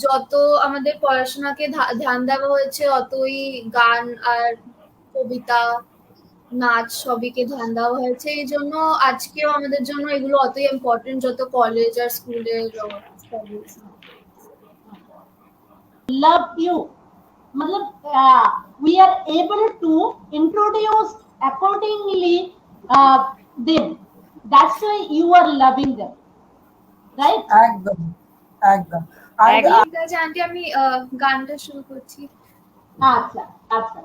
যত আমাদের পড়াশোনাকে ধ্যান দেওয়া হয়েছে, অতই গান আর কবিতা নাচ সবইকে ধ্যান দেওয়া হয়েছে। এই জন্য আজকেও আমাদের জন্য এগুলো অতই ইম্পর্টেন্ট যত কলেজ আর স্কুলের স্টাডিজ। লাভ ইউ, मतलब we are able to introduce accordingly them, that's why you are loving them, right? একদম একদম। আন্টি আমি গানটা শুরু করছি। আচ্ছা আচ্ছা।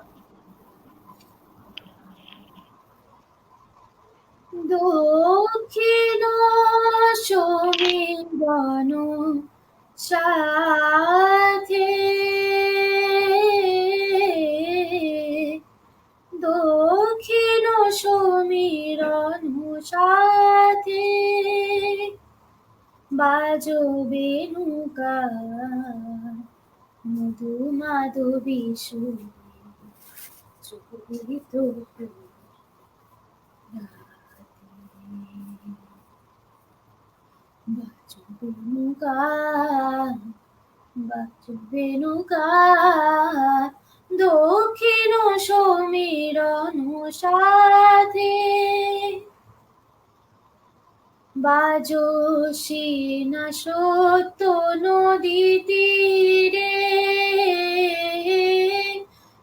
দক্ষিণ সমীরণ সাথে, দক্ষিণ সমীরণ সাথে বাজবে নৌকা মধু মাধবী সুরে চলিত বাজবে নৌকা দক্ষিণ সমীরণ সাথে বাজসি না সত্য নদী তীরে,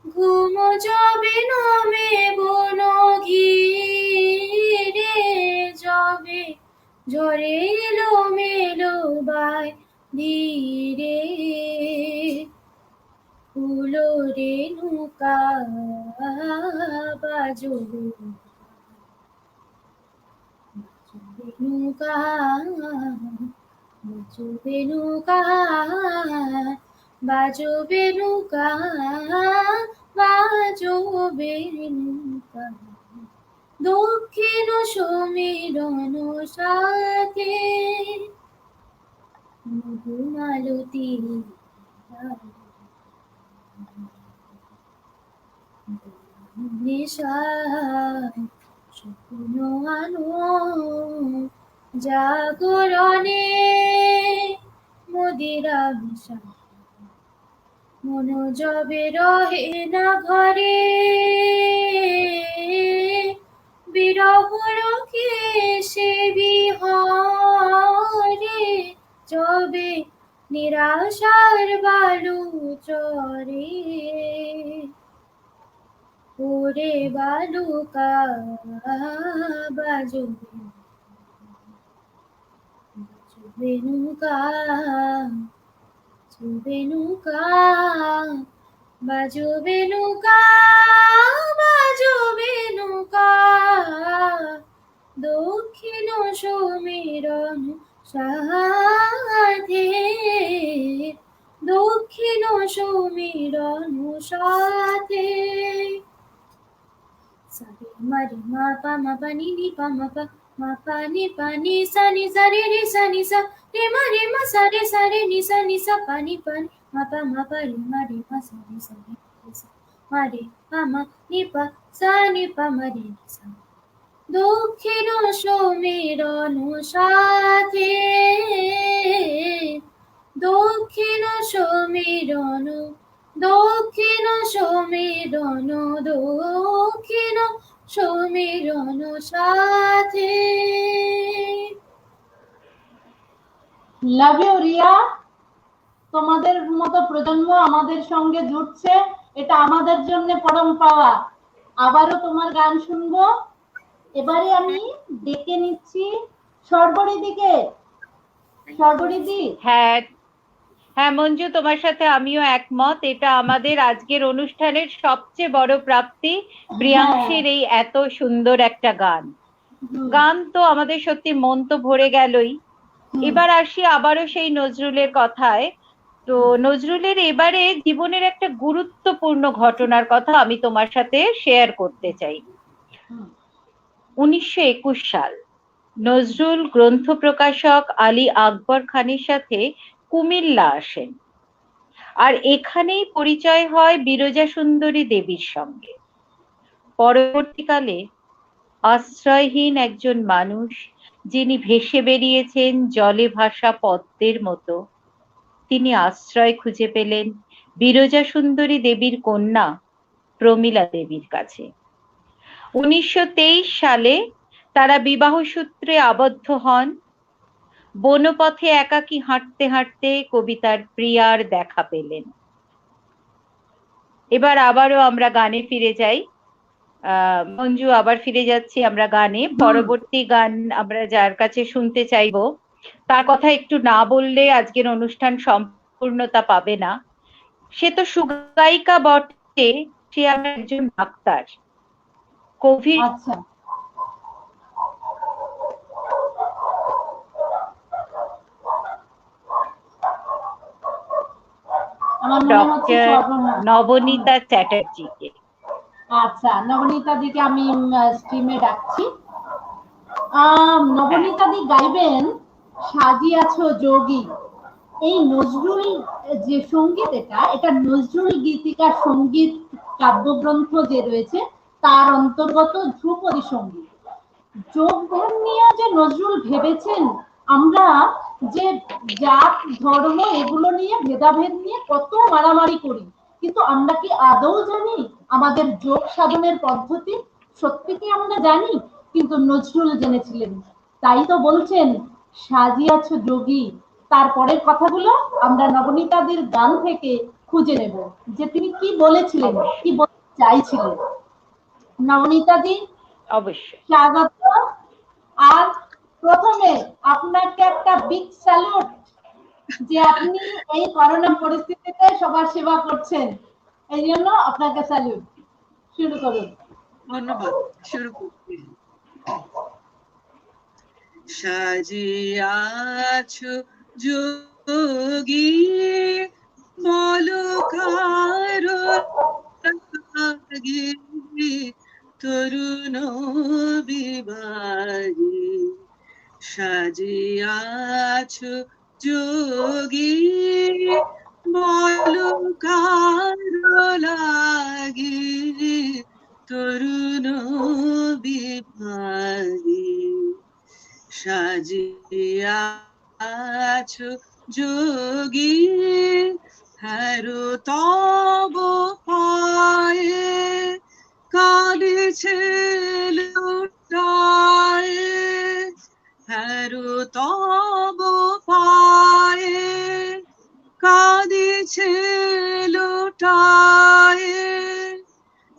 ঘুম যাবে নামে বন ঘিরে, যাবে ঝরে এলো মেলো বাই ধীরে, ফুলো রেণুকা বাজো রেণুকা বাজো রেণুকা বাজো রেণুকা বাজো রেণুকা দক্ষিণ সমীরণ সাথে মধুমালতী নিশায় স্বপ্ন আনো জাগরণে মদিরা মিশা মনোজবে রহে না ঘরে বিরহ লোকে সে বিহরে যবে নিরাশার বালু চরে ওরে বালুকা বাজো রেণুকা রেণুকা বাজো রেণুকা বাজো রেণুকা দক্ষিণ সমীরণ সাধে দক্ষিণ সমীরণ সাধে সারে মারে মা পা মা পা নি নি পা মা পা মা পা নি সা নি সা রে সা নি সা রে মা সা রে নি সা পা নি মা পা রে মা সা রে সা মা রে পা মা নি পা মা রে নি সা দক্ষিণ সমীরণ সাথে দক্ষিণ সমীরণ দক্ষিণ সমীরণ দক্ষিণ সমীরণ সাথে। লাভ ইউ রিয়া, তোমাদের মতো প্রজন্ম আমাদের সঙ্গে জুটছে, এটা আমাদের জন্য পরম পাওয়া। আবারও তোমার গান শুনবো। এবারে আমি ডেকে নিচ্ছি সর্বরিদিকে। সর্বরিদি। হ্যাঁ হ্যাঁ মঞ্জু, তোমার সাথে আমিও একমত। এটা আমাদের আজকের অনুষ্ঠানের সবচেয়ে বড় প্রাপ্তি, প্রিয়াংশীর এই এত সুন্দর একটা গান। গান তো আমাদের সত্যি মন তো ভরে গেলই। এবার আসি আবারও সেই নজরুলের কথায়। তো নজরুলের এবারে জীবনের একটা গুরুত্বপূর্ণ ঘটনার কথা আমি তোমার সাথে শেয়ার করতে চাই। 1921 সাল নজরুল গ্রন্থ প্রকাশক আলী আকবর খানের সাথে কুমিল্লা আসেন, আর এখানেই পরিচয় হয় বিরজা সুন্দরী দেবীর সঙ্গে। পরবর্তীকালে আশ্রয়হীন একজন মানুষ, যিনি ভেসে বেরিয়েছেন জলে ভাসা পদ্মের মতো, তিনি আশ্রয় খুঁজে পেলেন বিরজা সুন্দরী দেবীর কন্যা প্রমীলা দেবীর কাছে। 1923 সালে তারা বিবাহ সূত্রে আবদ্ধ হন। বনপথে একাকী হাঁটতে হাঁটতে কবিতার প্রিয়ার দেখা পেলেন। এবার আবারও আমরা গানে ফিরে যাই। মঞ্জু, আবার ফিরে যাচ্ছি আমরা গানে। পরবর্তী গান আমরা যার কাছে শুনতে চাইবো তার কথা একটু না বললে আজকের অনুষ্ঠান সম্পূর্ণতা পাবে না। সে তো সুগায়িকা বটে, সে আমার একজন ডাক্তার। কোভিড ডক্টর নবনীতা চ্যাটার্জিকে। আচ্ছা, নবনীতা দিকে আমি স্ট্রিমে ডাকছি। নবনীতা দি গাইবেন সাজিয়াছো যোগী। এই নজরুল যে সঙ্গীত, এটা নজরুল গীতিকার সঙ্গীত কাব্যগ্রন্থ যে রয়েছে তার অন্তর্গত ধ্রুপদী সঙ্গীত। যোগ ধ্যান নিয়ে যে নজরুল ভেবেছেন, আমরা যে জাত ধর্ম এগুলো নিয়ে ভেদাভেদ নিয়ে কত মারামারি করি, কিন্তু আমরা কি আদৌ জানি আমাদের যোগ সাধনের পদ্ধতি? সত্যি কি আমরা জানি? কিন্তু নজরুল জেনেছিলেন, তাই তো বলছেন সাজিয়াছো যোগী। তারপরের কথাগুলো আমরা নবনীতাদের গান থেকে খুঁজে নেব যে তিনি কি বলেছিলেন, কি বলতে চাইছিলেন। নবনীতাদি অবশ্যই স্বাগত। আর প্রথমে আপনাকে একটা বিগ স্যালুট যে আপনি এই করোনা পরিস্থিতিতে সবার সেবা করছেন। এই জন্য আপনাকে স্যালুট। শুরু করুন। ধন্যবাদ, শুরু করছি। সাজিয়াছো যোগী বলো কারো লাগি তরুণ বিবাহী। সাজিয়াছো যোগী বলো কারো লাগি তরুণ বিবাহী। সাজিয়াছো যোগী হারো তব পায়ে কাঁদিছে লুটায়ে। হারো তব পায়ে কাঁদিছে লুটায়ে।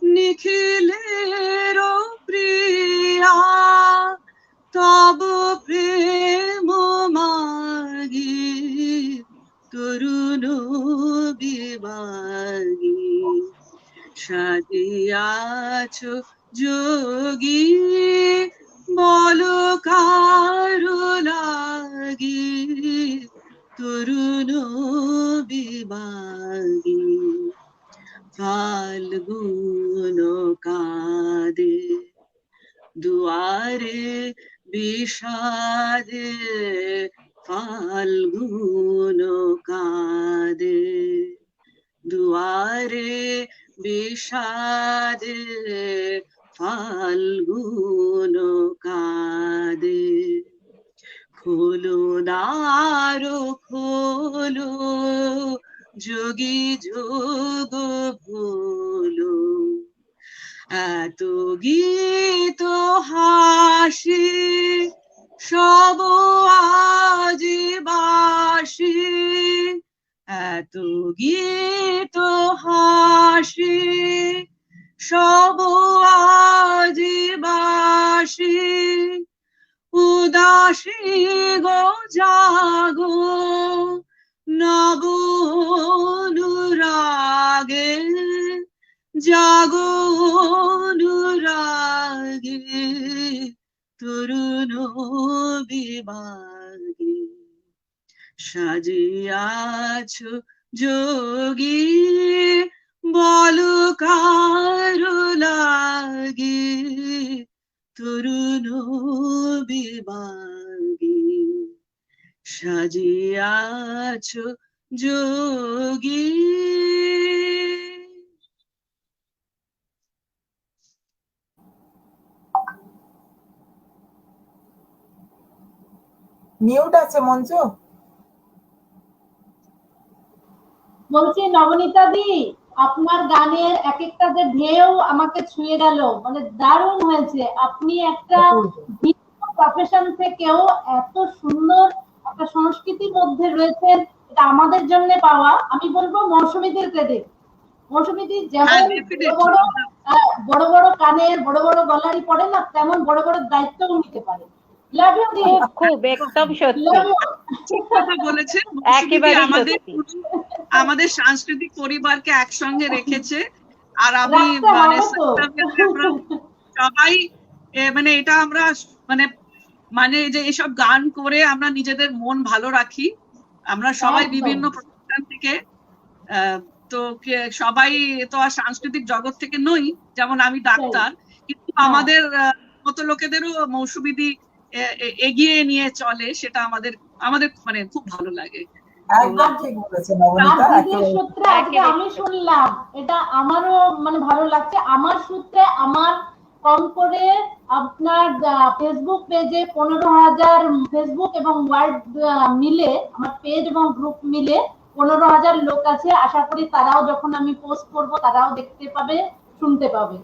নিখিলের প্রিয়া তব প্রেম মাগি তরুণ বিবাগী। সাজিয়াছো যোগী বলো কারো লাগি তরুণ বিবাগী। ফাল্গুন কাঁদে দুয়ারে বিষাদে। ফাল্গুন কাঁদে দুয়ারে বিষাদে। ফাল্গুন কাঁদে খোলো দ্বার খোলো যোগী যোগ ভোলো। এত গীত হাসি সব আজি বাসি। এত গীত হাসি সব আজি বাসি। উদাসী গো জাগো নব অনুরাগে। জাগো অনুরাগে তরুণ বিবাগে। সাজিয়াছো যোগী বলো কারো লাগি তরুণ বিবাগে। সাজিয়াছো যোগী। মিউট আছে মঞ্জু? বলছি নবনীতা দি, আপনার গানের এক একটা যে ঢেউ আমাকে ছুঁয়ে গেল, মানে দারুণ হয়েছে। আপনি একটা ভিন্ন প্রফেশন থেকেও এত সুন্দর একটা সংস্কৃতির মধ্যে রয়েছেন, এটা আমাদের জন্য পাওয়া। আমি বলবো মৌসুমীদের ক্রেডিট। মৌসুমীদি যেমন বড় বড় কানের বড় বড় গলারি পড়ে না, তেমন বড় বড় দায়িত্বও নিতে পারে। খুব একদম সত্যি কথা বলেছেন। আমাদের সাংস্কৃতিক পরিবারকে একসঙ্গে রেখেছে। আর আমি সবাই মানে এটা আমরা মানে যে এসব গান করে আমরা নিজেদের মন ভালো রাখি। আমরা সবাই বিভিন্ন প্রতিষ্ঠান থেকে, তো সবাই তো আর সাংস্কৃতিক জগৎ থেকে নই। যেমন আমি ডাক্তার, কিন্তু আমাদের মতো লোকেদেরও মৌসুমীদি এগিয়ে নিয়ে চলে, সেটা আমাদের মানে খুব ভালো লাগে। একদম ঠিক বলেছেন নবনীতা। আমি শুনলাম, এটা আমারও মানে ভালো লাগছে। আমার সূত্রে আমার কম করে আপনার ফেসবুক পেজে 15,000 ফেসবুক এবং ওয়ার্ড মিলে, আমার পেজ এবং গ্রুপ মিলে 15,000 লোক আছে। আশা করি তারাও যখন আমি পোস্ট করব তারাও দেখতে পাবে, শুনতে পাবে।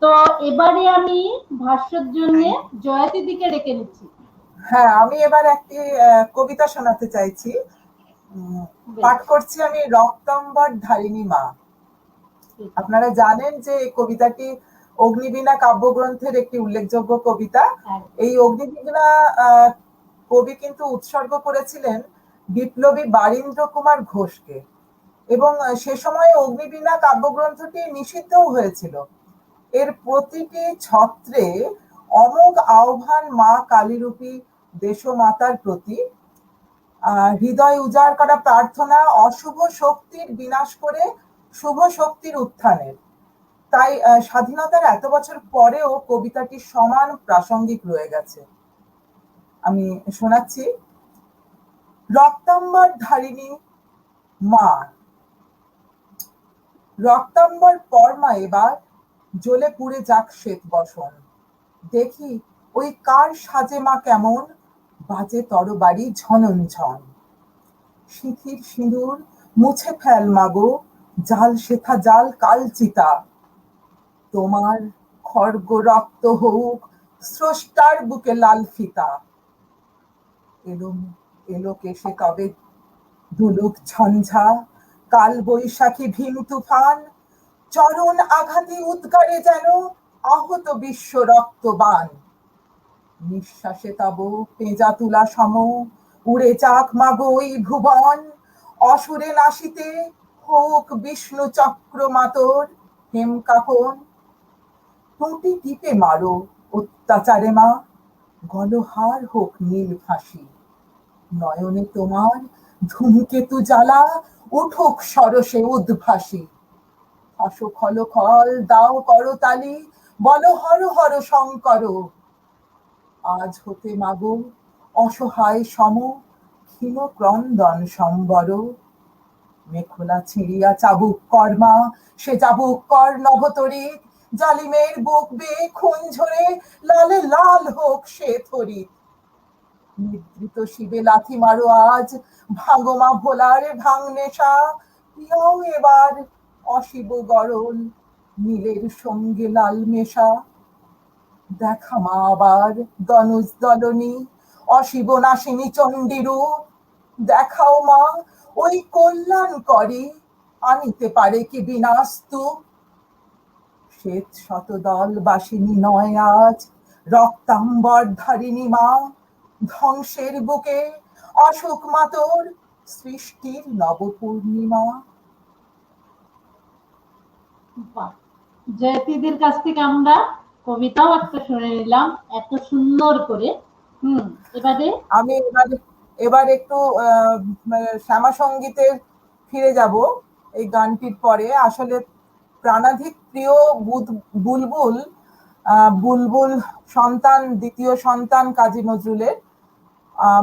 তো এবারে আমি ভাষ্যের জন্য জয়তী দিকে ডেকে নিচ্ছি। হ্যাঁ, আমি এবার একটি কবিতা শোনাতে চাইছি। পাঠ করছি আমি রক্তাম্বর ধারিণী মা। আপনারা জানেন যে এই কবিতাটি অগ্নিবীণা কাব্যগ্রন্থের একটি উল্লেখযোগ্য কবিতা। এই অগ্নিবীণা কবি কিন্তু উৎসর্গ করেছিলেন বিপ্লবী বারীন্দ্র কুমার ঘোষকে। এবং সে সময় অগ্নিবীণা কাব্যগ্রন্থটি নিষিদ্ধও হয়েছিল। এর প্রতিটি ছত্রে অমোঘ আহ্বান মা কালীরূপী দেশমাতার প্রতি, হৃদয় উজাড় করা প্রার্থনা অশুভ শক্তির বিনাশ করে শুভ শক্তির উত্থানের। তাই স্বাধীনতার এত বছর পরেও কবিতাটি সমান প্রাসঙ্গিক রয়ে গেছে। আমি শোনাচ্ছি। রক্তাম্বর ধারিণী মা, রক্তাম্বর পরমা এবার জ্বলে পুড়ে যাক শ্বেত বসন। দেখি ওই কার সাজে মা কেমন, বাজে তরবারি ঝনন ঝন। সিঁথির সিঁদুর মুছে ফেল মাগো, জাল শেথা জাল কালচিতা। তোমার খর্গ রক্ত হোক স্রষ্টার বুকে লাল ফিতা। এলো এলো কেসে কবে দুলুক ঝঞ্ঝা, কাল বৈশাখী ভীম তুফান। চরণ আঘাতে উদ্গারে যেন আহত বিশ্ব রক্তবান। নিঃশ্বাসে তব পেঁজা তুলা সম, উড়ে যাক মাগো ওই ভুবন। অসুরে নাশিতে হোক বিষ্ণু চক্র মাতর হেম কাকন। টুটি টিপে মারো অত্যাচারে মা, গলহার হোক নীল ফাঁসি। নয়নে তোমার ধূমকেতু জ্বালা, উঠুক সরসে উদ্ভাসী। হসো খল খল দাও করতালি, বল হর হর শঙ্কর। আজ হতে মাগো অসহায় সম, ক্ষীণ ক্রন্দন সম্বর। মেখলা ছিঁড়িয়া চাবুক কর্মা, সে চাবুক কর নভতরিত। জালিমের বুক বেয়ে খুন ঝরে লালে লাল হোক সে থরিত। নিদ্রিত শিবে লাথি মারো আজ, ভাঙো মা ভোলার ভাঙ নেশা। পিয়াও এবার অশিব গরল, নীলের সঙ্গে লাল মেশা। দেখা মা আবার দনুজ দলনী, অশিব নাশিনী চণ্ডী রূপ। দেখাও মা ওই কল্যাণ করে, আনিতে পারে কি বিনাশ স্তূপ। শ্বেত শতদল বাসিনী নয় আজ, রক্তাম্বর ধারিণী মা। ধ্বংসের বুকে অশোক মাতর, সৃষ্টির নবপূর্ণিমা। জয়তিদির কাছ থেকে আমরা কবিতাও একটা শুনে নিলাম এত সুন্দর করে। এবারে আমি এবার একটু শ্যামা সঙ্গীতের ফিরে যাব এই গানটির পরে। আসলে প্রাণাধিক প্রিয় বুলবুল, বুলবুল সন্তান, দ্বিতীয় সন্তান কাজী নজরুলের,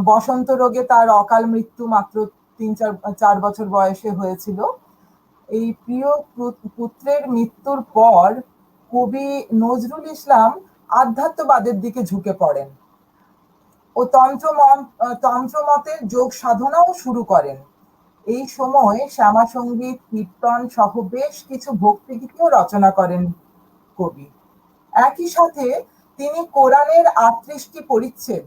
বসন্ত রোগে তার অকাল মৃত্যু মাত্র 3-4 বছর বয়সে হয়েছিল। এই প্রিয় পুত্রের মৃত্যুর পর কবি নজরুল ইসলাম আধ্যাত্মবাদের দিকে ঝুঁকে পড়েন ও তন্ত্রমতের যোগ সাধনাও শুরু করেন। এই সময় শ্যামা সঙ্গীত, কীর্তন সহ বেশ কিছু ভক্তিগীতিও রচনা করেন কবি। একই সাথে তিনি কোরআনের 38টি পরিচ্ছেদ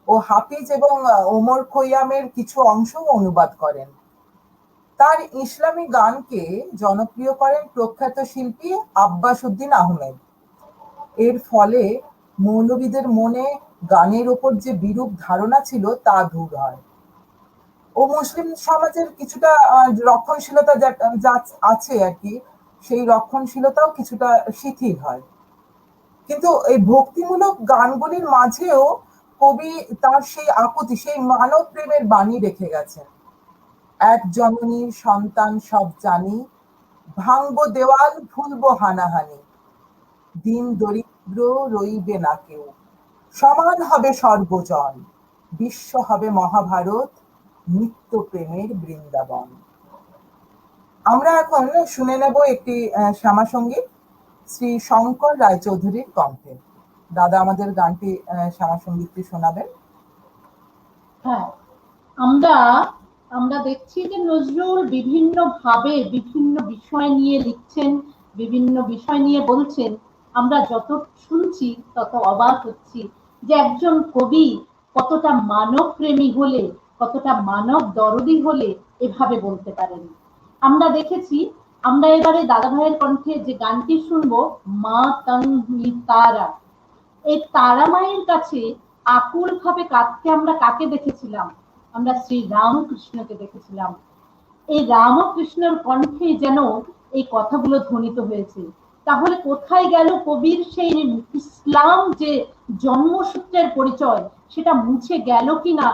ও হাফিজ এবং ওমর খৈয়ামের কিছু অংশও অনুবাদ করেন। তার ইসলামী গানকে জনপ্রিয় করেন প্রখ্যাত শিল্পী আব্বাস উদ্দিন আহমেদ। এর ফলে মৌলবীদের মনে গানের ওপর যে বিরূপ ধারণা ছিল তা দূর হয় ও মুসলিম সমাজের কিছুটা রক্ষণশীলতা যা আছে আর কি, সেই রক্ষণশীলতাও কিছুটা শিথিল হয়। কিন্তু এই ভক্তিমূলক গানগুলির মাঝেও কবি তার সেই আকুতি, সেই মানব প্রেমের বাণী রেখে গেছেন। এক জননীর সন্তান সব জানি, ভাঙবো দেওয়াল ভুলবো হানাহানি। দিন দরিদ্র রইবে না কেউ, সমান হবে সর্বজন। বিশ্ব হবে মহাভারত, নিত্য প্রেমের বৃন্দাবন। আমরা এখন শুনে নেব একটি শ্যামা সঙ্গীত শ্রী শঙ্কর রায়চৌধুরীর কণ্ঠে। দাদা আমাদের গানটি শ্যামা সঙ্গীতটি শোনাবেন। হ্যাঁ, আমরা দেখছি যে নজরুল বিভিন্ন ভাবে বিভিন্ন বিষয় নিয়ে লিখছেন, বিভিন্ন বিষয় নিয়ে বলছেন। আমরা যত শুনছি তত অবাক হচ্ছি যে একজন কবি কতটা মানব প্রেমী হলে, কতটা মানব দরদি হলে এভাবে বলতে পারেন। আমরা দেখেছি, আমরা এবারে দাদা ভাইয়ের কণ্ঠে যে গানটি শুনবো, মা তঙ্গি তারা, এই তারা মায়ের কাছে আকুল ভাবে কাঁদতে আমরা কাকে দেখেছিলাম? আমরা শ্রী রামকৃষ্ণকে দেখেছিলাম। এই রামকৃষ্ণের কণ্ঠে যেন এই কথাগুলো ধ্বনিত হয়েছে। তাহলে কোথায় গেল কবির সেই ইসলাম যে জন্মসূত্রের পরিচয়, সেটা মুছে গেল কিনা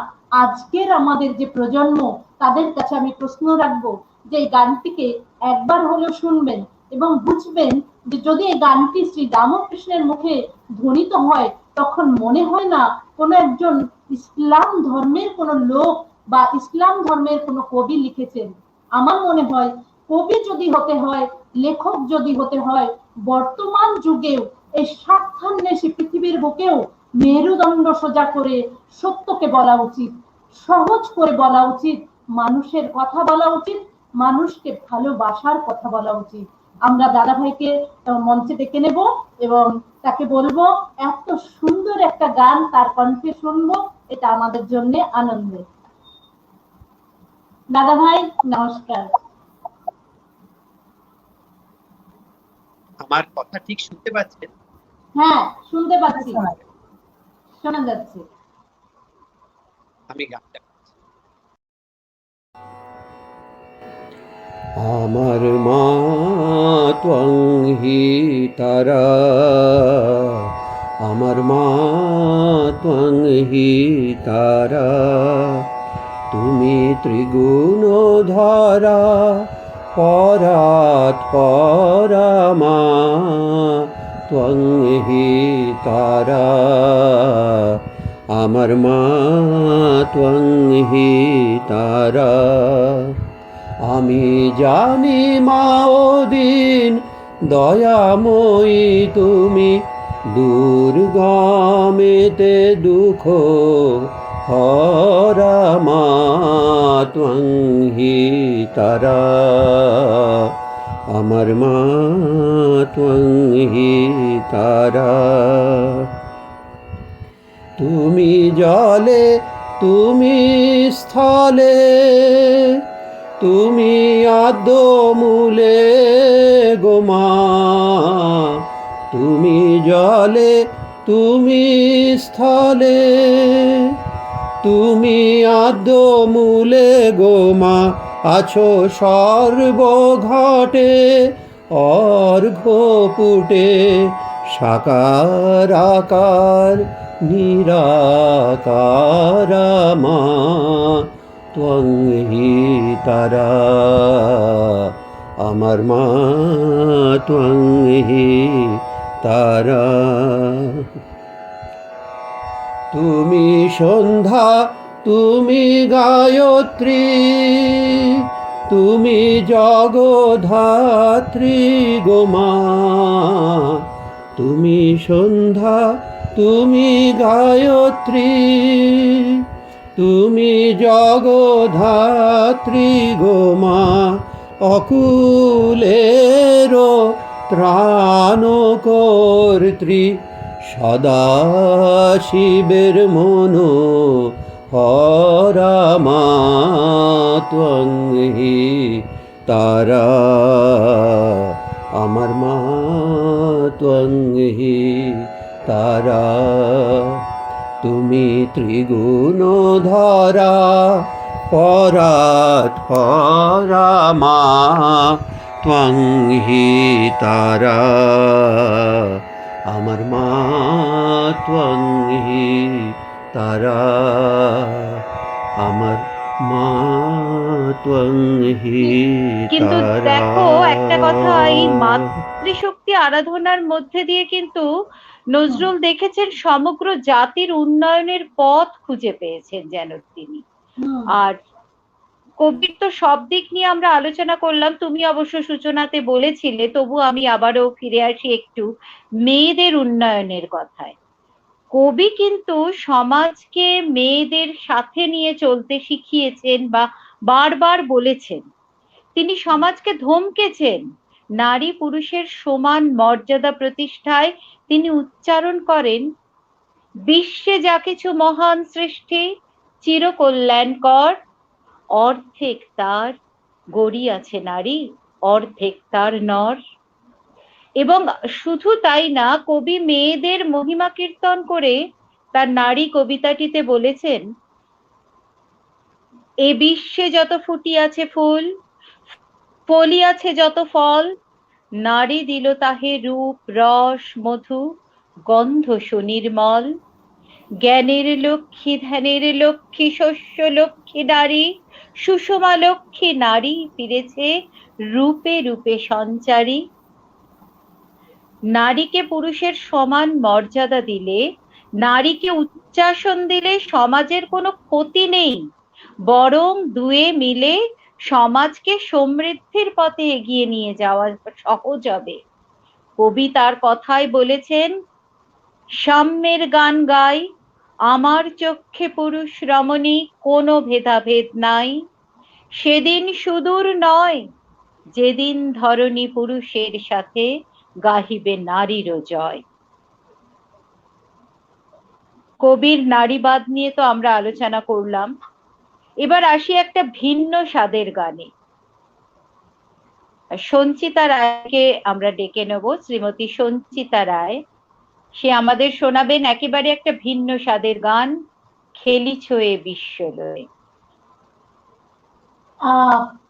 আজকের আমাদের যে প্রজন্ম, তাদের কাছে আমি প্রশ্ন রাখবো যে এই গানটিকে একবার হলেও শুনবেন এবং বুঝবেন যে যদি এই গানটি শ্রী রামকৃষ্ণের মুখে ধ্বনিত হয়, তখন মনে হয় না কোনো একজন ইসলাম ধর্মের কোনো লোক বা ইসলাম ধর্মের কোনো কবি লিখেছেন। আমার মনে হয় কবি যদি হতে হয়, লেখক যদি হতে হয়, বর্তমান যুগেও এই স্বার্থান্বেষী পৃথিবীর বুকেও মেরুদণ্ড সোজা করে সত্যকে বলা উচিত, সহজ করে বলা উচিত, মানুষের কথা বলা উচিত, মানুষকে ভালোবাসার কথা বলা উচিত। আমরা দাদা ভাইকে মঞ্চে ডেকে নেব এবং তাকে বলবো এত সুন্দর একটা গান তার কণ্ঠে শুনবো, এটা আমাদের জন্য আনন্দের। দাদা ভাই নমস্কার। আমার কথা ঠিক শুনতে পাচ্ছেন? হ্যাঁ শুনতে পাচ্ছি, শোনা যাচ্ছে। আমি গানটা আমার মা ত্বং হি তারা, আমার মা ত্বং হি তারা, তুমি ত্রিগুণ ধরা পরাৎ পরমা, ত্বং হি তারা, আমার মা ত্বং হি তারা। আমি জানি মা ওদিন দয়াময়ী তুমি, দুর্গমেতে দুঃখ হরা মা ত্বং হি তারা, আমার মা ত্বং হি তারা। তুমি জলে তুমি স্থলে, তুমি আদ্য মূলে গো মা, তুমি জলে তুমি স্থলে, তুমি আদ্য মূলে গো মা, আছো সর্বঘটে অর্ঘ্য পুটে, সাকার আকার নিরাকার মা ত্বং হি তারা, আমার মা ত্বং হি তারা। তুমি সন্ধ্যা তুমি গায়ত্রী, তুমি জগধাত্রী গো মা, তুমি সন্ধ্যা তুমি গায়ত্রী, তুমি জগধাত্রী গো মা, অকুলের ত্রাণ কর্ত্রী, সদা শিবের মনো হরা মা ত্বং হি তারা, আমার মা ত্বং হি তারা। তুমি ত্রিগুণ ধরা পরাৎ পরমা, ত্বং হি তারা, আমার মা ত্বং হি তারা, আমার মা ত্বং হি কিন্তু তারা। দেখো একটা কথা, এই মাতৃশক্তি আরাধনার মধ্যে দিয়ে কিন্তু নজরুল দেখেছেন সমগ্র জাতির উন্নয়নের পথ খুঁজে পেয়েছেন যেন তিনি। আর কবির তো সব দিক নিয়ে আমরা আলোচনা করলাম, তুমি অবশ্য সূচনাতে বলেছিলে, তবু আমি আবারও ফিরে আসি একটু মেয়েদের উন্নয়নের কথায়। কবি কিন্তু সমাজকে মেয়েদের সাথে নিয়ে চলতে শিখিয়েছেন বা বারবার বলেছেন। তিনি সমাজকে ধমকেছেন, নারী পুরুষের সমান মর্যাদা প্রতিষ্ঠায় তিনি উচ্চারণ করেন, বিশ্বে যা কিছু মহান সৃষ্টি চিরকল্যাণকর, অর্ধেক তার গড়িয়াছে নারী, অর্ধেক তার নর। এবং শুধু তাই না, কবি মেয়েদের মহিমা কীর্তন করে তার নারী কবিতাটিতে বলেছেন, এ বিশ্বে যত ফুটিয়াছে ফুল, ফলিয়াছে যত ফল, নারী দিল তাহে রূপ রস মধু গন্ধ সুনির্মল। জ্ঞানের লক্ষ্মী, ধ্যানের লক্ষ্মী, শস্য লক্ষ্মী নারী, সুষমা লক্ষ্মী নারী ফিরেছে রূপে রূপে সঞ্চারী। নারীকে পুরুষের সমান মর্যাদা দিলে, নারীকে উচ্চাসন দিলে সমাজের কোনো ক্ষতি নেই, বরং দুয়ে মিলে সমাজকে সমৃদ্ধির পথে এগিয়ে নিয়ে যাওয়া সহজ হবে। কবি তার কথায় বলেছেন, সাম্যের গান গাই, আমার চক্ষে পুরুষ রমণী কোনো ভেদাভেদ নাই। সেদিন সুদূর নয়, যেদিন ধরণী পুরুষের সাথে গাহিবে নারীরও জয়। কবির নারীবাদ নিয়ে তো আমরা আলোচনা করলাম, এবার আসি একটা ভিন্ন স্বাদের গানে। সঞ্চিতা রায়কে আমরা ডেকে নেব, শ্রীমতী সঞ্চিতা রায়। সে আমাদের শোনাবেন একেবারে একটা ভিন্ন স্বাদের গান, খেলিছ এ বিশ্বলয়ে।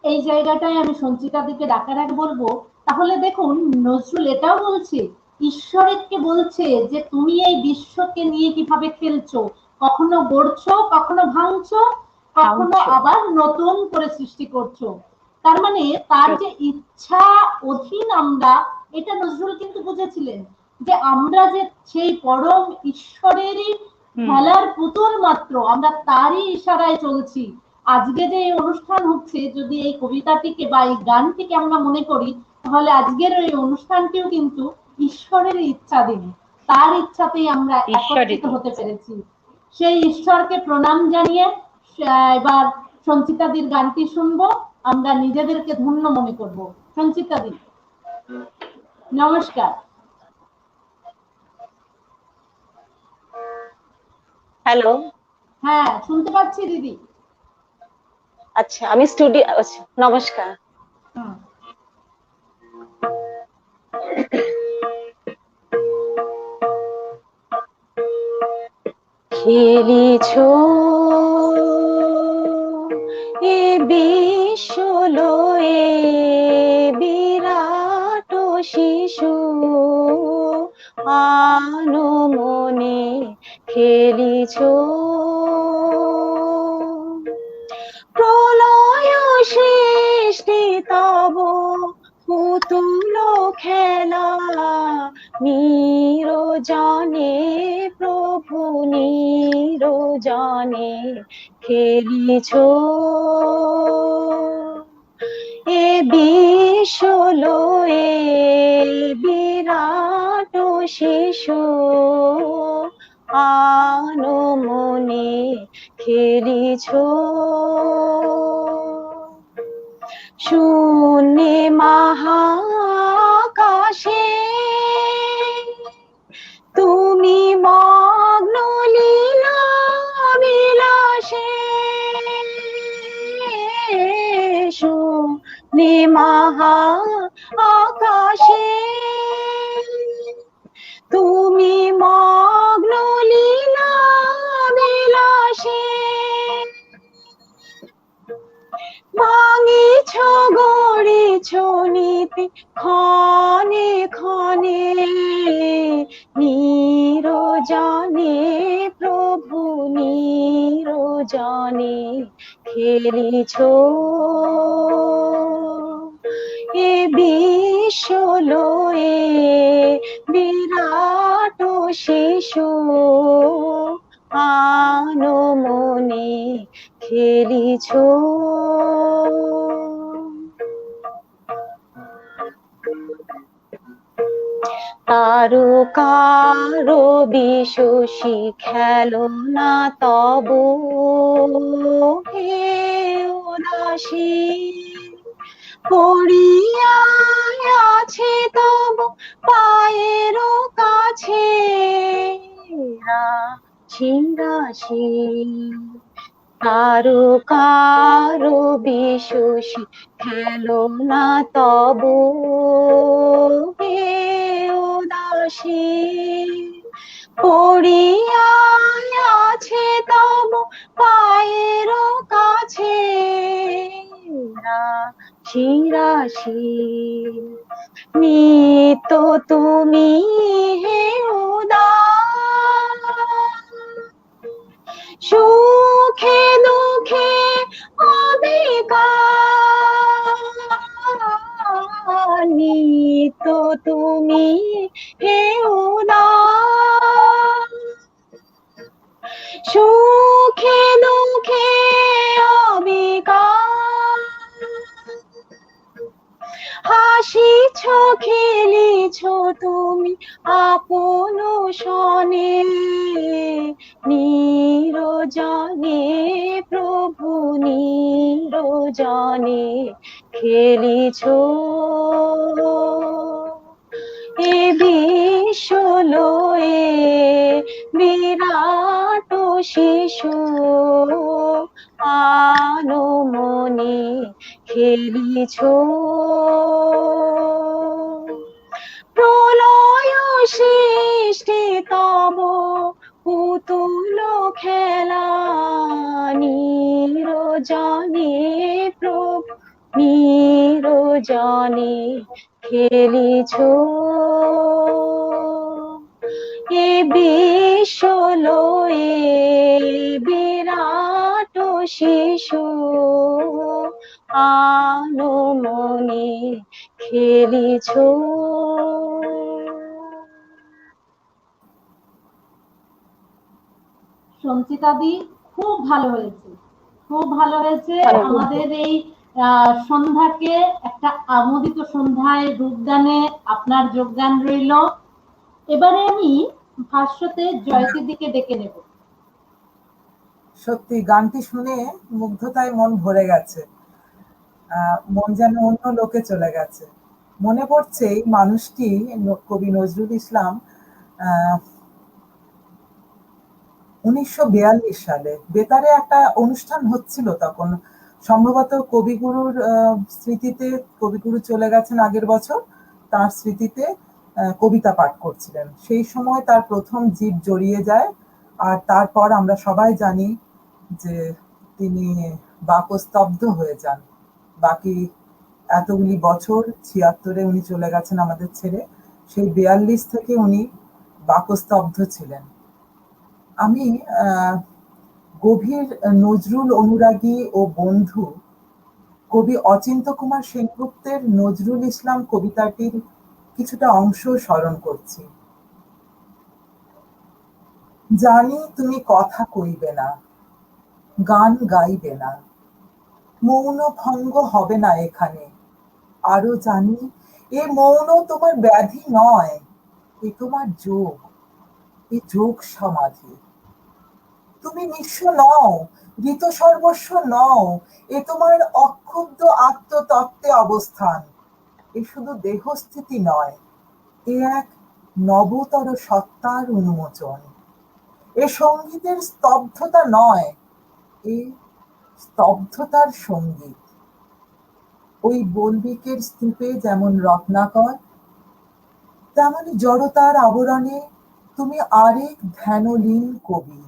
এই জায়গাটায় আমি সঞ্চিতা দিকে ডাকাডাক বলবো। তাহলে দেখুন, নজরুল এটাও বলছে, ঈশ্বরকে বলছে যে তুমি এই বিশ্বকে নিয়ে কিভাবে খেলছো, কখনো গড়ছো, কখনো ভাঙছো, কখনো আবার নতুন করে সৃষ্টি করছো। তার মানে তার যে ইচ্ছা অধীন আমরা, এটা নজরুল কিন্তু বুঝেছিলেন যে আমরা যে সেই পরম ঈশ্বরেরই খেলার পুতুল মাত্র, আমরা তারই ইশারায় চলছি। আজকে যে এই অনুষ্ঠান হচ্ছে, যদি এই কবিতাটিকে বা এই গানটিকে আমরা মনে করি, তাহলে আজকের এই অনুষ্ঠানটিও কিন্তু ঈশ্বরের ইচ্ছাধীন, তার ইচ্ছাতেই আমরা একত্রিত হতে পেরেছি। সেই ঈশ্বরকে প্রণাম জানিয়ে এবার সঞ্চিতাদির গানটি শুনবো, আমরা নিজেদেরকে ধন্য মনে করব। সঞ্চিতাদি, নমস্কার। হ্যালো, হ্যাঁ শুনতে পাচ্ছি দিদি। আচ্ছা, আমি স্টুডিও, নমস্কার। খেলিছ এ বিশ্বলয়ে বিরাট শিশু, আনো মনে খেলিছ প্রলয় সৃষ্টি তব পুতুল খেলা, নিরজনে প্রভু নিরজনে খেলিছ এ বিশ্বলয়ে বিরাট শিশু, আনো মনে খেলিছ শূন্যে মহাকাশে তুমি মগ্ন লীলা বিলাসে, শূন্যে মহাকাশে তুমি মগ্ন লীলা বিলাসে, ভাঙিছ গড়িছ নীতি ক্ষণে ক্ষণে, নিরজনে প্রভু নিরজনে খেলিছ এ বিশ্বলয়ে বিরাট শিশু, আনো মনে খেলিছ তারকার বিশোষী খেলো না তবু হে উদাসী, পড়িয়া আছে তব পায়ের কাছে রাশি রাশি, তারকার বিশোষী খেলো না তবু হে উদাসী, পড়িয়া আছে তব পায়ের কাছে আছে রাশি রাশি, নিত্য তুমি হে উদার, সুখে দুঃখে অবিকার, নিত্য তুমি হে উদার, সুখে দুঃখে অবিকার, হাসিছ খেলিছ তুমি আপন সনে, নিরজনে প্রভু নিরজনে খেলিছ, এ বিশ্ব লয়ে বিরাট শিশু আনমনে খেলিছ, প্রলয় সৃষ্টি তব পুতুল খেলা, নিরজনে প্রভু নিরজনে খেলিছ, এ বিশ্ব লয়ে বিরাট শিশু আনমনে খেলিছ। সঞ্চিতাদি খুব ভালো হয়েছে, খুব ভালো হয়েছে। আমাদের এই সন্ধ্যাকে একটা আমোদিত সন্ধ্যায় রূপদানে আপনার যোগদান রইল। এবারে আমি ভাষ্যতে জয়তিদিকে ডেকে নেব। সত্যি গানটি শুনে মুগ্ধতায় মন ভরে গেছে, মন যেন অন্য লোকে চলে গেছে। মনে পড়ছে এই মানুষটি কবি নজরুল ইসলাম 1942 সালে বেতারে একটা অনুষ্ঠান হচ্ছিল, তখন সম্ভবত কবিগুরুর স্মৃতিতে, কবিগুরু চলে গেছেন আগের বছর, তার স্মৃতিতে কবিতা পাঠ করছিলেন। সেই সময় তার প্রথম জীব জড়িয়ে যায়, আর তারপর আমরা সবাই জানি যে তিনি বাকস্তব্ধ হয়ে যান। বাকি এতগুলি বছর 76-এ উনি চলে গেছেন আমাদের ছেড়ে, সেই 42 থেকে উনি বাকস্তব্ধ ছিলেন। আমি গভীর নজরুল অনুরাগী ও বন্ধু কবি অচিন্ত কুমার সেনগুপ্তের নজরুল ইসলাম কবিতাটির কিছুটা অংশ স্মরণ করছি। জানি তুমি কথা কইবে না, গান গাইবে না, মৌন ভঙ্গ হবে না এখানে, আরো জানি এ মৌন তোমার ব্যাধি নয়, এ তোমার যোগ, এ যোগ সমাধি। তুমি নিঃস্ব নও, ঋত সর্বস্ব নও, এ তোমার অক্ষুব্ধ আত্মতত্ত্বে অবস্থান। এ শুধু দেহস্থিতি নয়, এ এক নবতর সত্তার উন্মোচন। এ সঙ্গীতের স্তব্ধতা নয়, এ স্তব্ধতার সঙ্গীত। ওই বল্বিকের স্তূপে যেমন রত্নাকর, তেমনি জড়তার আবরণে তুমি আরেক ধ্যানলীন কবি।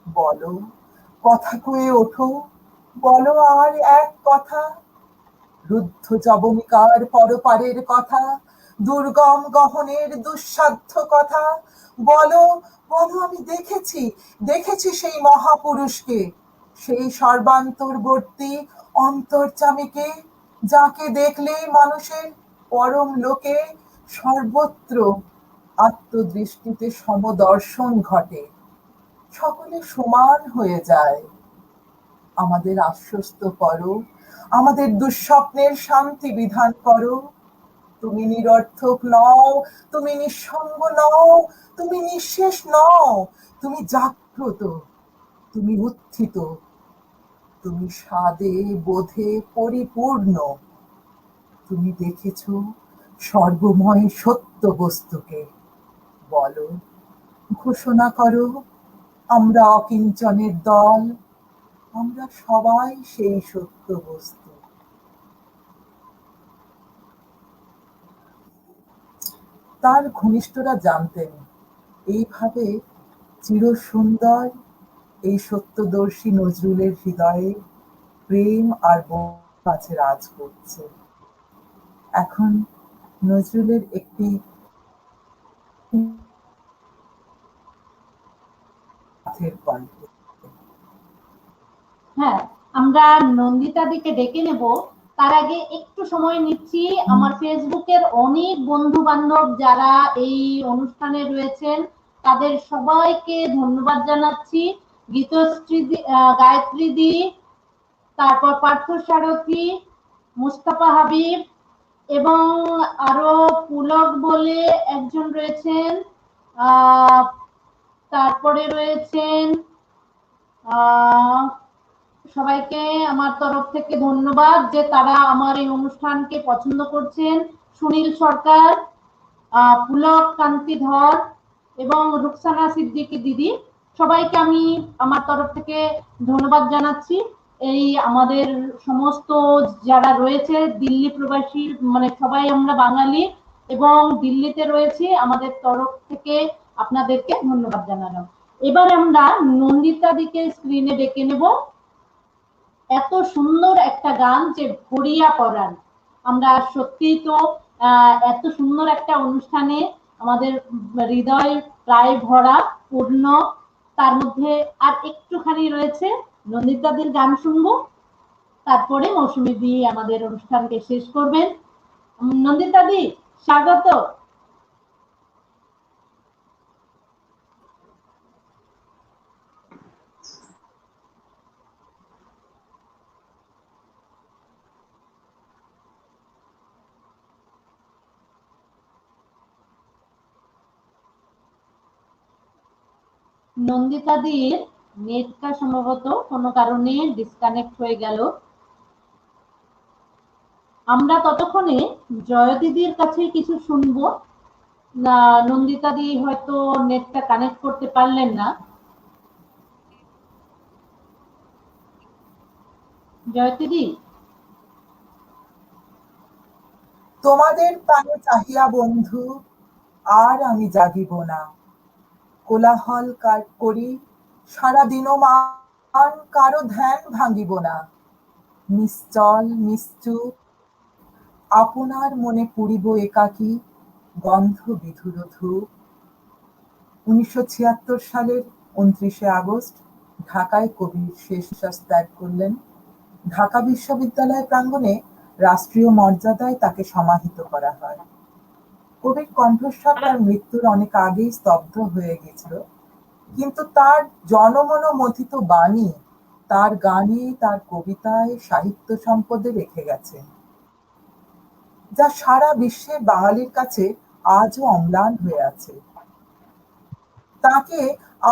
বলো, কথা কয়ে ওঠো, বলো আর এক কথা, রুদ্ধ জবনিকার পরপারের কথা, দুর্গম গহনের দুঃসাধ্য কথা। বলো, বলো আমি দেখেছি, দেখেছি সেই মহাপুরুষকে, সেই সর্বান্তর্বর্তী অন্তর্যামীকে, যাকে দেখলে মানুষের পরম লোকে সর্বত্র আত্মদৃষ্টিতে সমদর্শন ঘটে, সকলে সমান হয়ে যায়। আমাদের আশ্বস্ত করো, আমাদের দুঃস্বপ্নের শান্তি বিধান করো। তুমি নিরর্থক নও, তুমি নিঃসঙ্গ নও, তুমি নিঃশেষ নও, তুমি জাগ্রত, তুমি উত্থিত, তুমি স্বাদে বোধে পরিপূর্ণ। তুমি দেখেছ সর্বময় সত্য বস্তুকে। বলো, ঘোষণা করো, আমরা অকিঞ্চনের দল, আমরা সবাই সেই সত্য বস্তু। তার ঘনিষ্ঠরা জানতেন এইভাবে চিরসুন্দর এই সত্যদর্শী নজরুলের হৃদয়ে প্রেম আর আছে রাজ করছে। এখন নজরুলের একটি কণ্ঠে। হ্যাঁ, আমরা নন্দিতাদিকে ডেকে নেব। তার আগে একটু সময় নিচ্ছি, আমার ফেসবুকের অনেক বন্ধু বান্ধব যারা এই অনুষ্ঠানে রয়েছেন তাদের সবাইকে ধন্যবাদ জানাচ্ছি। গীতশ্রী গায়ত্রী দি, তারপর পার্থ সারথী, মুস্তাফা হাবিব এবং আরো পুলক বলে একজন রয়েছেন, তারপরে রয়েছেন সবাইকে আমার তরফ থেকে ধন্যবাদ যে তারা আমার এই অনুষ্ঠানকে পছন্দ করছেন। সুনীল সরকার, পুলক কান্তি ধর এবং রুকসানা সিদ্দিকী দিদি, সবাইকে আমি আমার তরফ থেকে ধন্যবাদ জানাচ্ছি। এই আমাদের সমস্ত যারা রয়েছে দিল্লি প্রবাসী, মানে সবাই আমরা বাঙালি এবং দিল্লিতে রয়েছি, আমাদের তরফ থেকে আপনাদেরকে ধন্যবাদ জানালাম। এবার আমরা নন্দিতা দিকে স্ক্রিনে ডেকে নেব। এত সুন্দর একটা গান যে ভরিয়া পরাণ। আমরা সত্যি তো এত সুন্দর একটা অনুষ্ঠানে আমাদের হৃদয় প্রায় ভরা পূর্ণ, তার মধ্যে আর একটুখানি রয়েছে নন্দিতাদের গান শুনবো, তারপরে মৌসুমী দি আমাদের অনুষ্ঠানকে শেষ করবেন। নন্দিতা দি, স্বাগত। নন্দিতাদির নেটটা সম্ভবত কোনো কারণে ডিসকানেক্ট হয়ে গেল। আমরা ততক্ষণে জয় দিদির কাছে কিছু শুনবো। নন্দিতাদি হয়তো নেটটা কানেক্ট করতে পারলেন না। জয় দিদি, তোমাদের প্রাণে চাহিয়া বন্ধু আর আমি জাগিব না, কোলাহল করি সারাদিনও মান, কারো ধ্যান ভাঙিব না। নিশ্চল নিশ্চুপ আপনার মনে পুরিব একাকী গন্ধ বিধুর ধূপ। 1976 সালের 29শে আগস্ট ঢাকায় কবির শেষ নিঃশ্বাস ত্যাগ করলেন। ঢাকা বিশ্ববিদ্যালয় প্রাঙ্গণে রাষ্ট্রীয় মর্যাদায় তাকে সমাহিত করা হয়। কবির কণ্ঠস্বর তার মৃত্যুর অনেক আগেই স্তব্ধ হয়ে গেছিল, কিন্তু তার জনমনোমথিত বাণী তার গানে, তার কবিতায়, সাহিত্য সম্পদে রেখে গেছে, যা সারা বিশ্বে বাঙালির কাছে আজও অম্লান হয়ে আছে। তাকে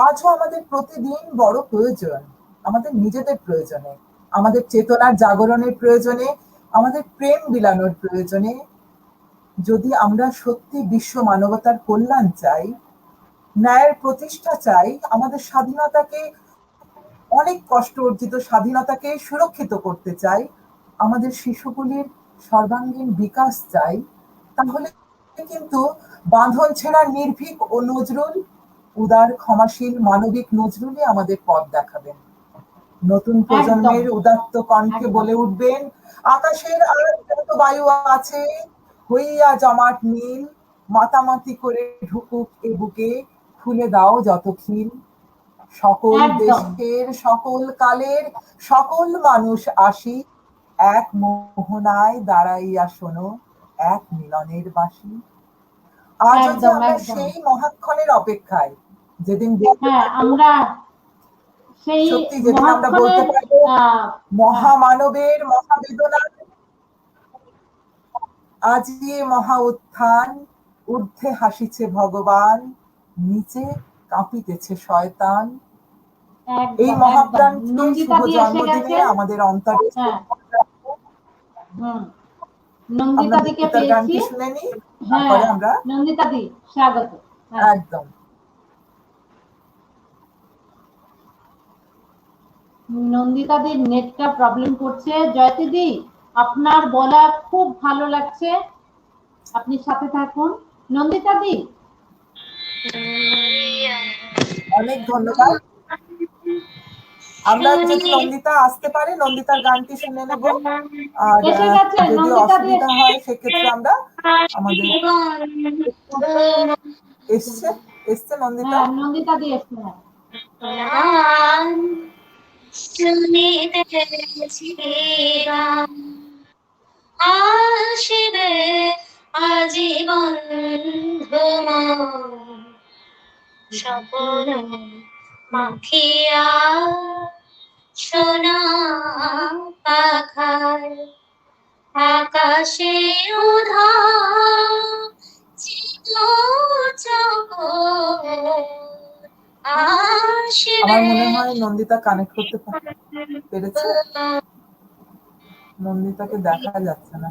আজও আমাদের প্রতিদিন বড় প্রয়োজন, আমাদের নিজেদের প্রয়োজনে, আমাদের চেতনার জাগরণের প্রয়োজনে, আমাদের প্রেম বিলানোর প্রয়োজনে। যদি আমরা সত্যি বিশ্ব মানবতার কল্যাণ চাই, ন্যায়ের প্রতিষ্ঠা চাই, আমাদের স্বাধীনতাকে, অনেক কষ্ট অর্জিত স্বাধীনতাকে সুরক্ষিত করতে চাই, আমাদের শিশুগুলির সর্বাঙ্গীন বিকাশ চাই, তাহলে কিন্তু বাঁধন ছেঁড়া নির্ভীক ও নজরুল, উদার ক্ষমাশীল মানবিক নজরুলই আমাদের পথ দেখাবেন। নতুন প্রজন্মের উদাত্ত কণ্ঠে বলে উঠবেন, আকাশের আর যত বায়ু আছে হইয়া জমাট নীল, মাতামাতি করে ঢুকুক এ বুকে, খুলে দাও যত খিল। সকল দেশের সকল কালের সকল মানুষ আসি, এক মোহনায় দাঁড়াইয়া শোনো এক মিলনের বাঁশি। আজ আমরা সেই মহাক্ষণের অপেক্ষায়, যেদিন আমরা সত্যি যেদিন আমরা বলতে পারবো মহামানবের মহাবেদনা আজি মহা উত্থান, ঊর্ধ্বে হাসিছে ভগবান, নিচে কাঁপিতেছে শয়তান। এই মহাপ্রাণকে শুভ জন্মদিনে আমাদের অন্তরে নন্দিতাদিকে পেয়েছি। শুনে নি, তারপরে আমরা নন্দিতাদি স্বাগত। একদম। নন্দিতাদির নেটটা প্রবলেম করছে। জয়তিদি, আপনার বলা খুব ভালো লাগছে, আপনি সাথে থাকুন। নন্দিতাদি, অনেক ধন্যবাদ। আমরা যদি নন্দিতা আসতে পারে নন্দিতার গানটি শুনে নেব, আর যদি অসুবিধা হয় সেক্ষেত্রে আমরা আমাদের এসছে নন্দিতা নন্দিতা দিয়ে আসবে আজীবন স্বপ্ন মাখিয়া সোনা পাখার আকাশে আমার মনে হয় নন্দিতা কানেক্ট করতে পেরেছে, নন্দিতাকে দেখা যাচ্ছে না।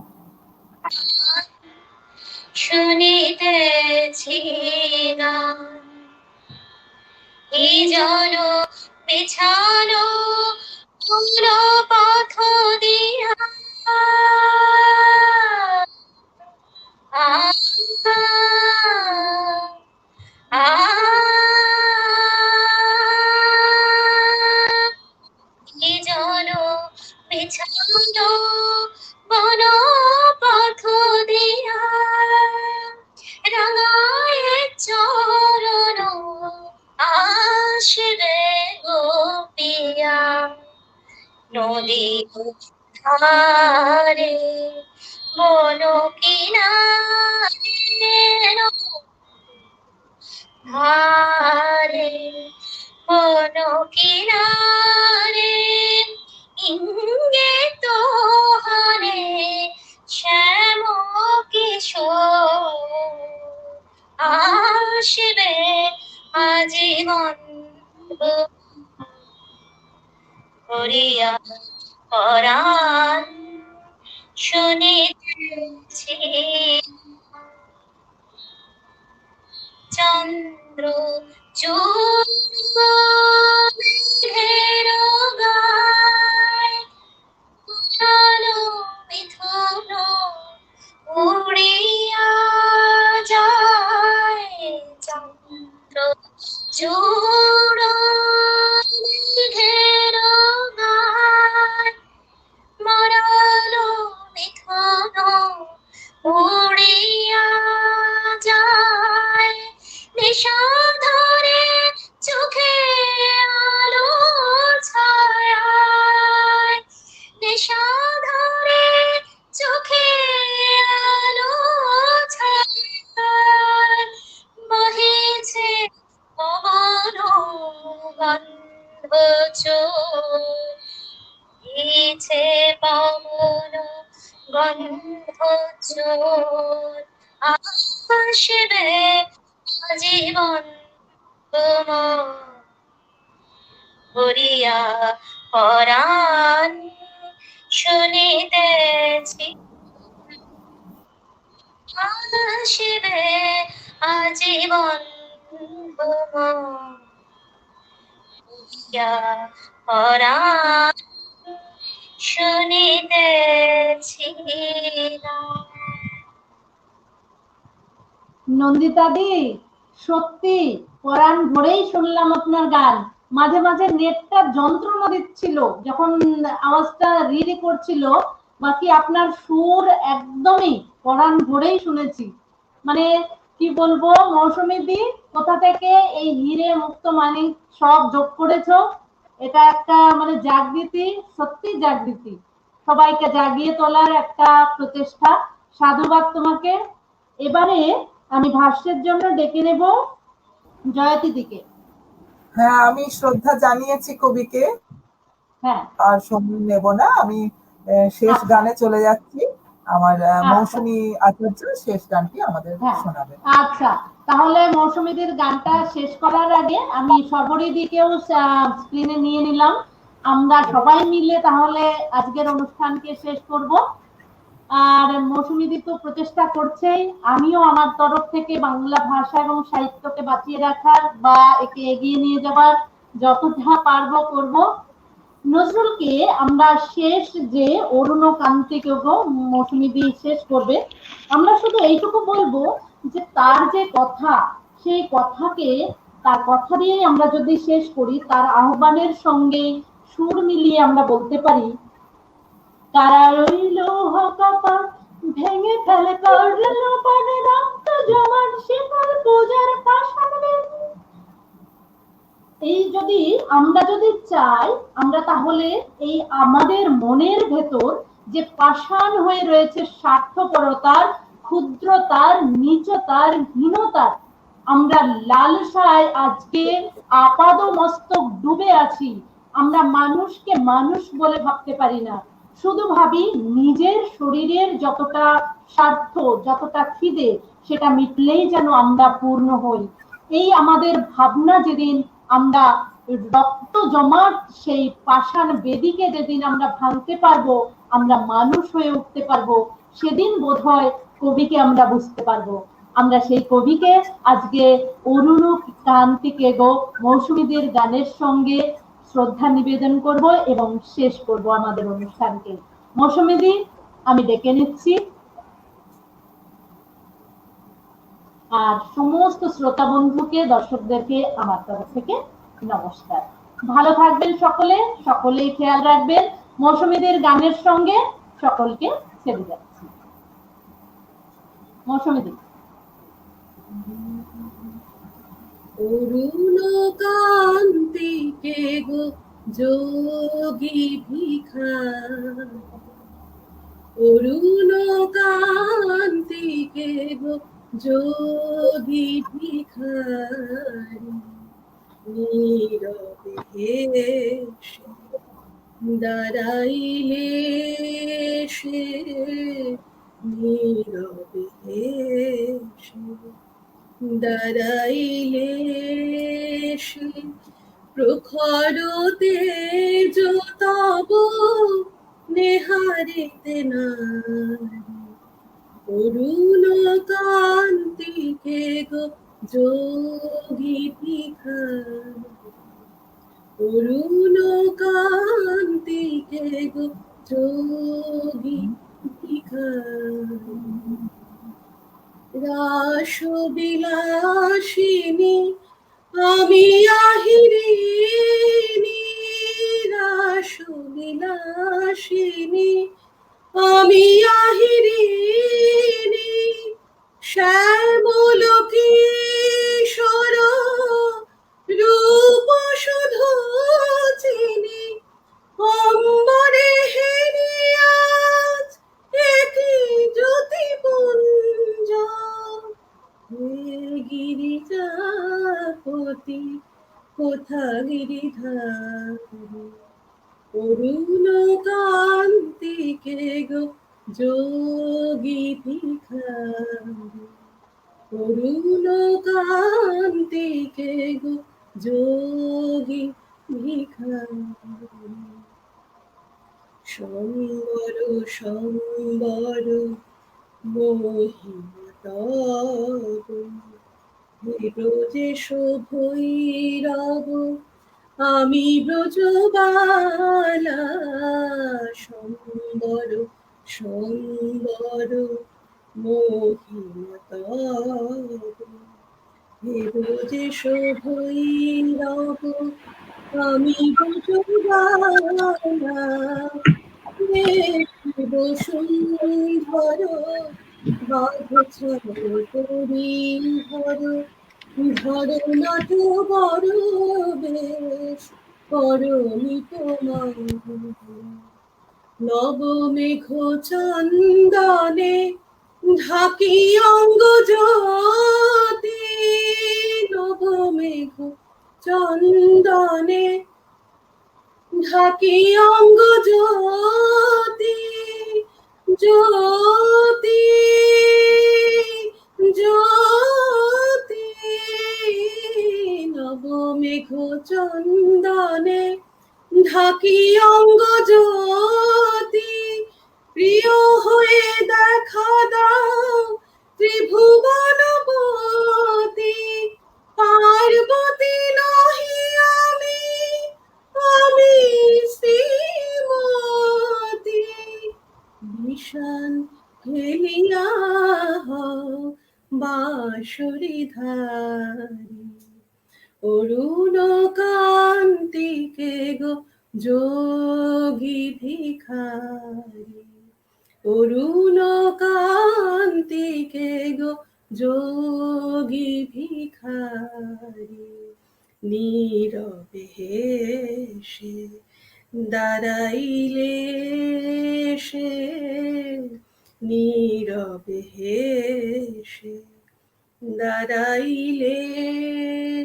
শুনিতেছি না এই জন বিছানো পুরো পথ দিয়া এই জন বিছানো বন পথ দিয়া রাঙায় চরণ আসবে গোপিয়া নদী ধারে বন কিনারে ধারে বন কিনারে ইঙ্গিত হারে শ্যাম কিশোর আসবে আজীবন করিয়া পরাণ শুনিতেছি চন্দ্র চূড়ের গায় উড়ালো মিথুন উড়িয়া যায় চন্দ্র চূড়ের গায় মরালো মিথুন উড়িয়া যায় নিশাধরে চোখে আলো ছায়ায় নিশাধরে চোখে আলো ছায়ায় বহিছে পবন গন্ধ চোর বহিছে পবন গন্ধ চোর আসবে আজীবন করিয়া পরাণ শুনিতেছি আসবে আজীবন করিয়া পরাণ শুনিতেছি। নন্দিতা দি সত্যি পরাণ ভরেই শুনলাম আপনার গান। মাঝে মাঝে নেটটা যন্ত্রণা দিচ্ছিল যখন আওয়াজটা রিডি করছিল, বাকি আপনার সুর একদমই পরাণ ভরেই শুনেছি। মানে কি বলবো মৌসুমী দি, কোথা থেকে এই হিরে মুক্ত মানিক সব যোগ করেছো, এটা একটা মানে জাগৃতি, সত্যি জাগৃতি, সবাইকে জাগিয়ে তোলার একটা প্রচেষ্টা। সাধুবাদ তোমাকে। এবারে আমি ভাষ্যের জন্য ডেকে নেব জয়তী দিকে। হ্যাঁ, আমি শ্রদ্ধা জানিয়েছি কবিকে, হ্যাঁ আর সময় নেব না, আমি শেষ গানে চলে যাচ্ছি। আমার মৌসুমী আচার্য শেষ গানটি আমাদের শোনাবে। আচ্ছা, তাহলে মৌসুমীদের গানটা শেষ করার আগে আমি সর্বরী দিকেও স্ক্রিনে নিয়ে নিলাম। আমরা সবাই মিলে তাহলে আজকের অনুষ্ঠানকে শেষ করব। আর মৌসুমী দি তো প্রচেষ্টা করছেই, আমিও আমার তরফ থেকে বাংলা ভাষা এবং সাহিত্যকে বাঁচিয়ে রাখার বা একে এগিয়ে নিয়ে যাবার যতটা পারবো করব। নজরুলকে আমরা শেষ যে অরুণ কান্তিকেও মৌসুমী দি শেষ করবে, আমরা শুধু এইটুকু বলবো যে তার যে কথা, সেই কথাকে তার কথা দিয়ে আমরা যদি শেষ করি, তার আহ্বানের সঙ্গে সুর মিলিয়ে আমরা বলতে পারি, কারা রইল হকাপা ভেঙে ফেলে করলো পানে রক্ত জমাট শিকল পূজার পাশান বেঁধে। এই যদি আমরা চাই, আমরা তাহলে এই আমাদের মনের ভেতর যে পাষাণ হয়ে রয়েছে স্বার্থপরতার, ক্ষুদ্রতার, নীচতার, হীনতার, আমরা লালসায় আজকে আপাদ মস্তক ডুবে আছি। আমরা মানুষকে মানুষ বলে ভাবতে পারি না, শুধু ভাবি নিজের শরীরের যতটা স্বার্থ, যতটা খিদে, সেটা মিটলেই যেন আমরা পূর্ণ হই। এই আমাদের ভাবনা যেদিন আমরা রক্ত জমাট সেই পাষাণ বেদিকে যেদিন আমরা ভাঙতে পারবো, আমরা মানুষ হয়ে উঠতে পারবো, সেদিন বোধহয় কবিকে আমরা বুঝতে পারবো। আমরা সেই কবিকে আজকে অরুণ ক্রান্তিকে গো মৌসুমীদের গানের সঙ্গে শ্রদ্ধা নিবেদন করব এবং শেষ করব আমাদের অনুষ্ঠানকে। মৌসুমীদি, আমি ডেকে নিচ্ছি। আর সমস্ত শ্রোতা বন্ধুকে, দর্শকদেরকে আমার তরফ থেকে নমস্কার। ভালো থাকবেন সকলে, সকলেই খেয়াল রাখবেন। মৌসুমীদের গানের সঙ্গে সকলকে ছেড়ে যাচ্ছি। মৌসুমীদি। অরুণ কান্তিকে গো যোগী ভিখার, অরুণ কান্তিকে গো যোগী ভিখার, নীরবে দাঁড়াইলে সে, নীরবে দাঁড়াইলে সে, প্রখর তেজ তব নেহারিতে নারী, অরুণ কান্তিকে গো যোগী ভিখার, অরুণ কান্তিকে গো যোগী ভিখার। রাস বিলাসিনী আমি আহিরিনী, রাস বিলাসিনী আমি আহিরিনী, শ্যামল কিশোর রূপ শুধু চিনি, অম্বরে হেরিয়াজ একই জ্যোতিপুঞ্জ, গিরিজাপতি কোথা গিরিধারী, অরুণ কান্তিকে গো যোগী ভিখার, অরুণ কান্তিকে গো যোগী ভিখার। সম্বর সম্বর মহিমা তব, ব্রজে ভৈরব আমি ব্রজবালা, সম্বর সম্বর মহিমা তব, ব্রজে ভৈরব আমি ব্রজবালা, বসুন্ধর বাঘ করি ধর, ধর নাথ বড় বেশ করমি তোমার, নব মেঘ চন্দনে ঢাকি অঙ্গ জ্যোতি, নব মেঘ চন্দনে ঢাকি অঙ্গ জ্যোতি, জ্যোতি জ্যোতি, নব মেঘ চন্দনে ঢাকি অঙ্গ জ্যোতি, প্রিয় হয়ে দেখা দাও ত্রিভুবনবতী, পার্বতী নহি আমি, আমি শ্রীমতী, বিষান খেলিয়া বাঁশরি ধারী, অরুণ কান্তিকে গো যোগী ভিখারি অরুণ কান্তিকে গো যোগী ভিখারি নীরবে হেসে দাঁড়াইলে সে নীরবে হেসে দাঁড়াইলে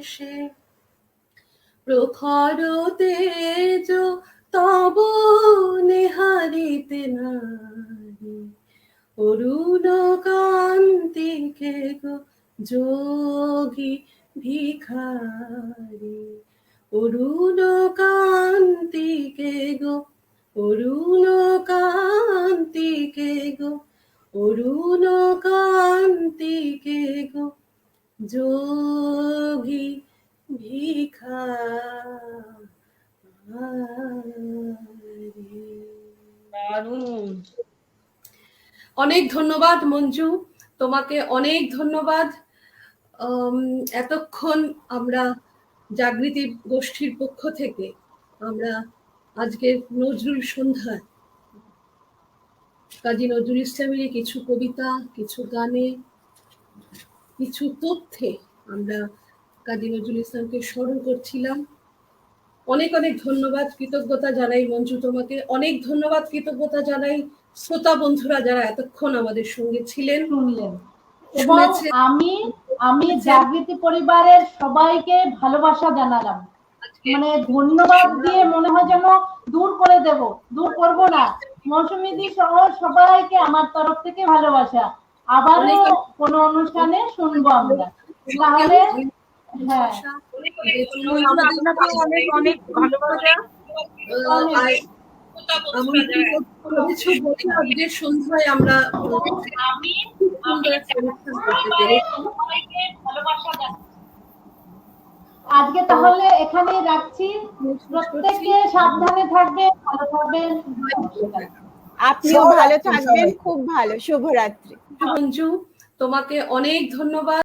সে প্রখর তেজ তব নেহারিতে নারী অরুণ কান্তিকে গো যোগী ভিখারি অরুণ কান্তিকে গো অরুণ কান্তিকে গো অরুণ কান্তিকে গো যোগী ভিখারি। দারুণ। অনেক ধন্যবাদ মঞ্জু, তোমাকে অনেক ধন্যবাদ। এতক্ষণ আমরা জাগৃতি গোষ্ঠীর পক্ষ থেকে আমরা আজকের নজরুল সন্ধ্যায় কাজী নজরুল ইসলামের কিছু কবিতা, কিছু গানে, কিছু তথ্যে আমরা কাজী নজরুল ইসলামকে স্মরণ করছিলাম। অনেক অনেক ধন্যবাদ, কৃতজ্ঞতা জানাই মঞ্জু তোমাকে। অনেক ধন্যবাদ, কৃতজ্ঞতা জানাই শ্রোতা বন্ধুরা যারা এতক্ষণ আমাদের সঙ্গে ছিলেন, শুনলেন। এবং আমি জাগৃতি পরিবারের সবাইকে ভালোবাসা জানালাম। মানে ধন্যবাদ দিয়ে মনে হয় যেন দূর করে দেব, দূর করব না। মৌসুমীদি সহ সবাইকে আমার তরফ থেকে ভালোবাসা। আবারও কোনো অনুষ্ঠানে শুনবো আমরা। তাহলে হ্যাঁ, অনেক অনেক ভালোবাসা। আজকের সন্ধ্যায় আমরা আজকে তাহলে এখানেই রাখছি। প্রত্যেকে সাবধানে থাকবে, ভালো থাকবেন। আপনিও ভালো থাকবেন, খুব ভালো। শুভরাত্রি। মঞ্জু, তোমাকে অনেক ধন্যবাদ।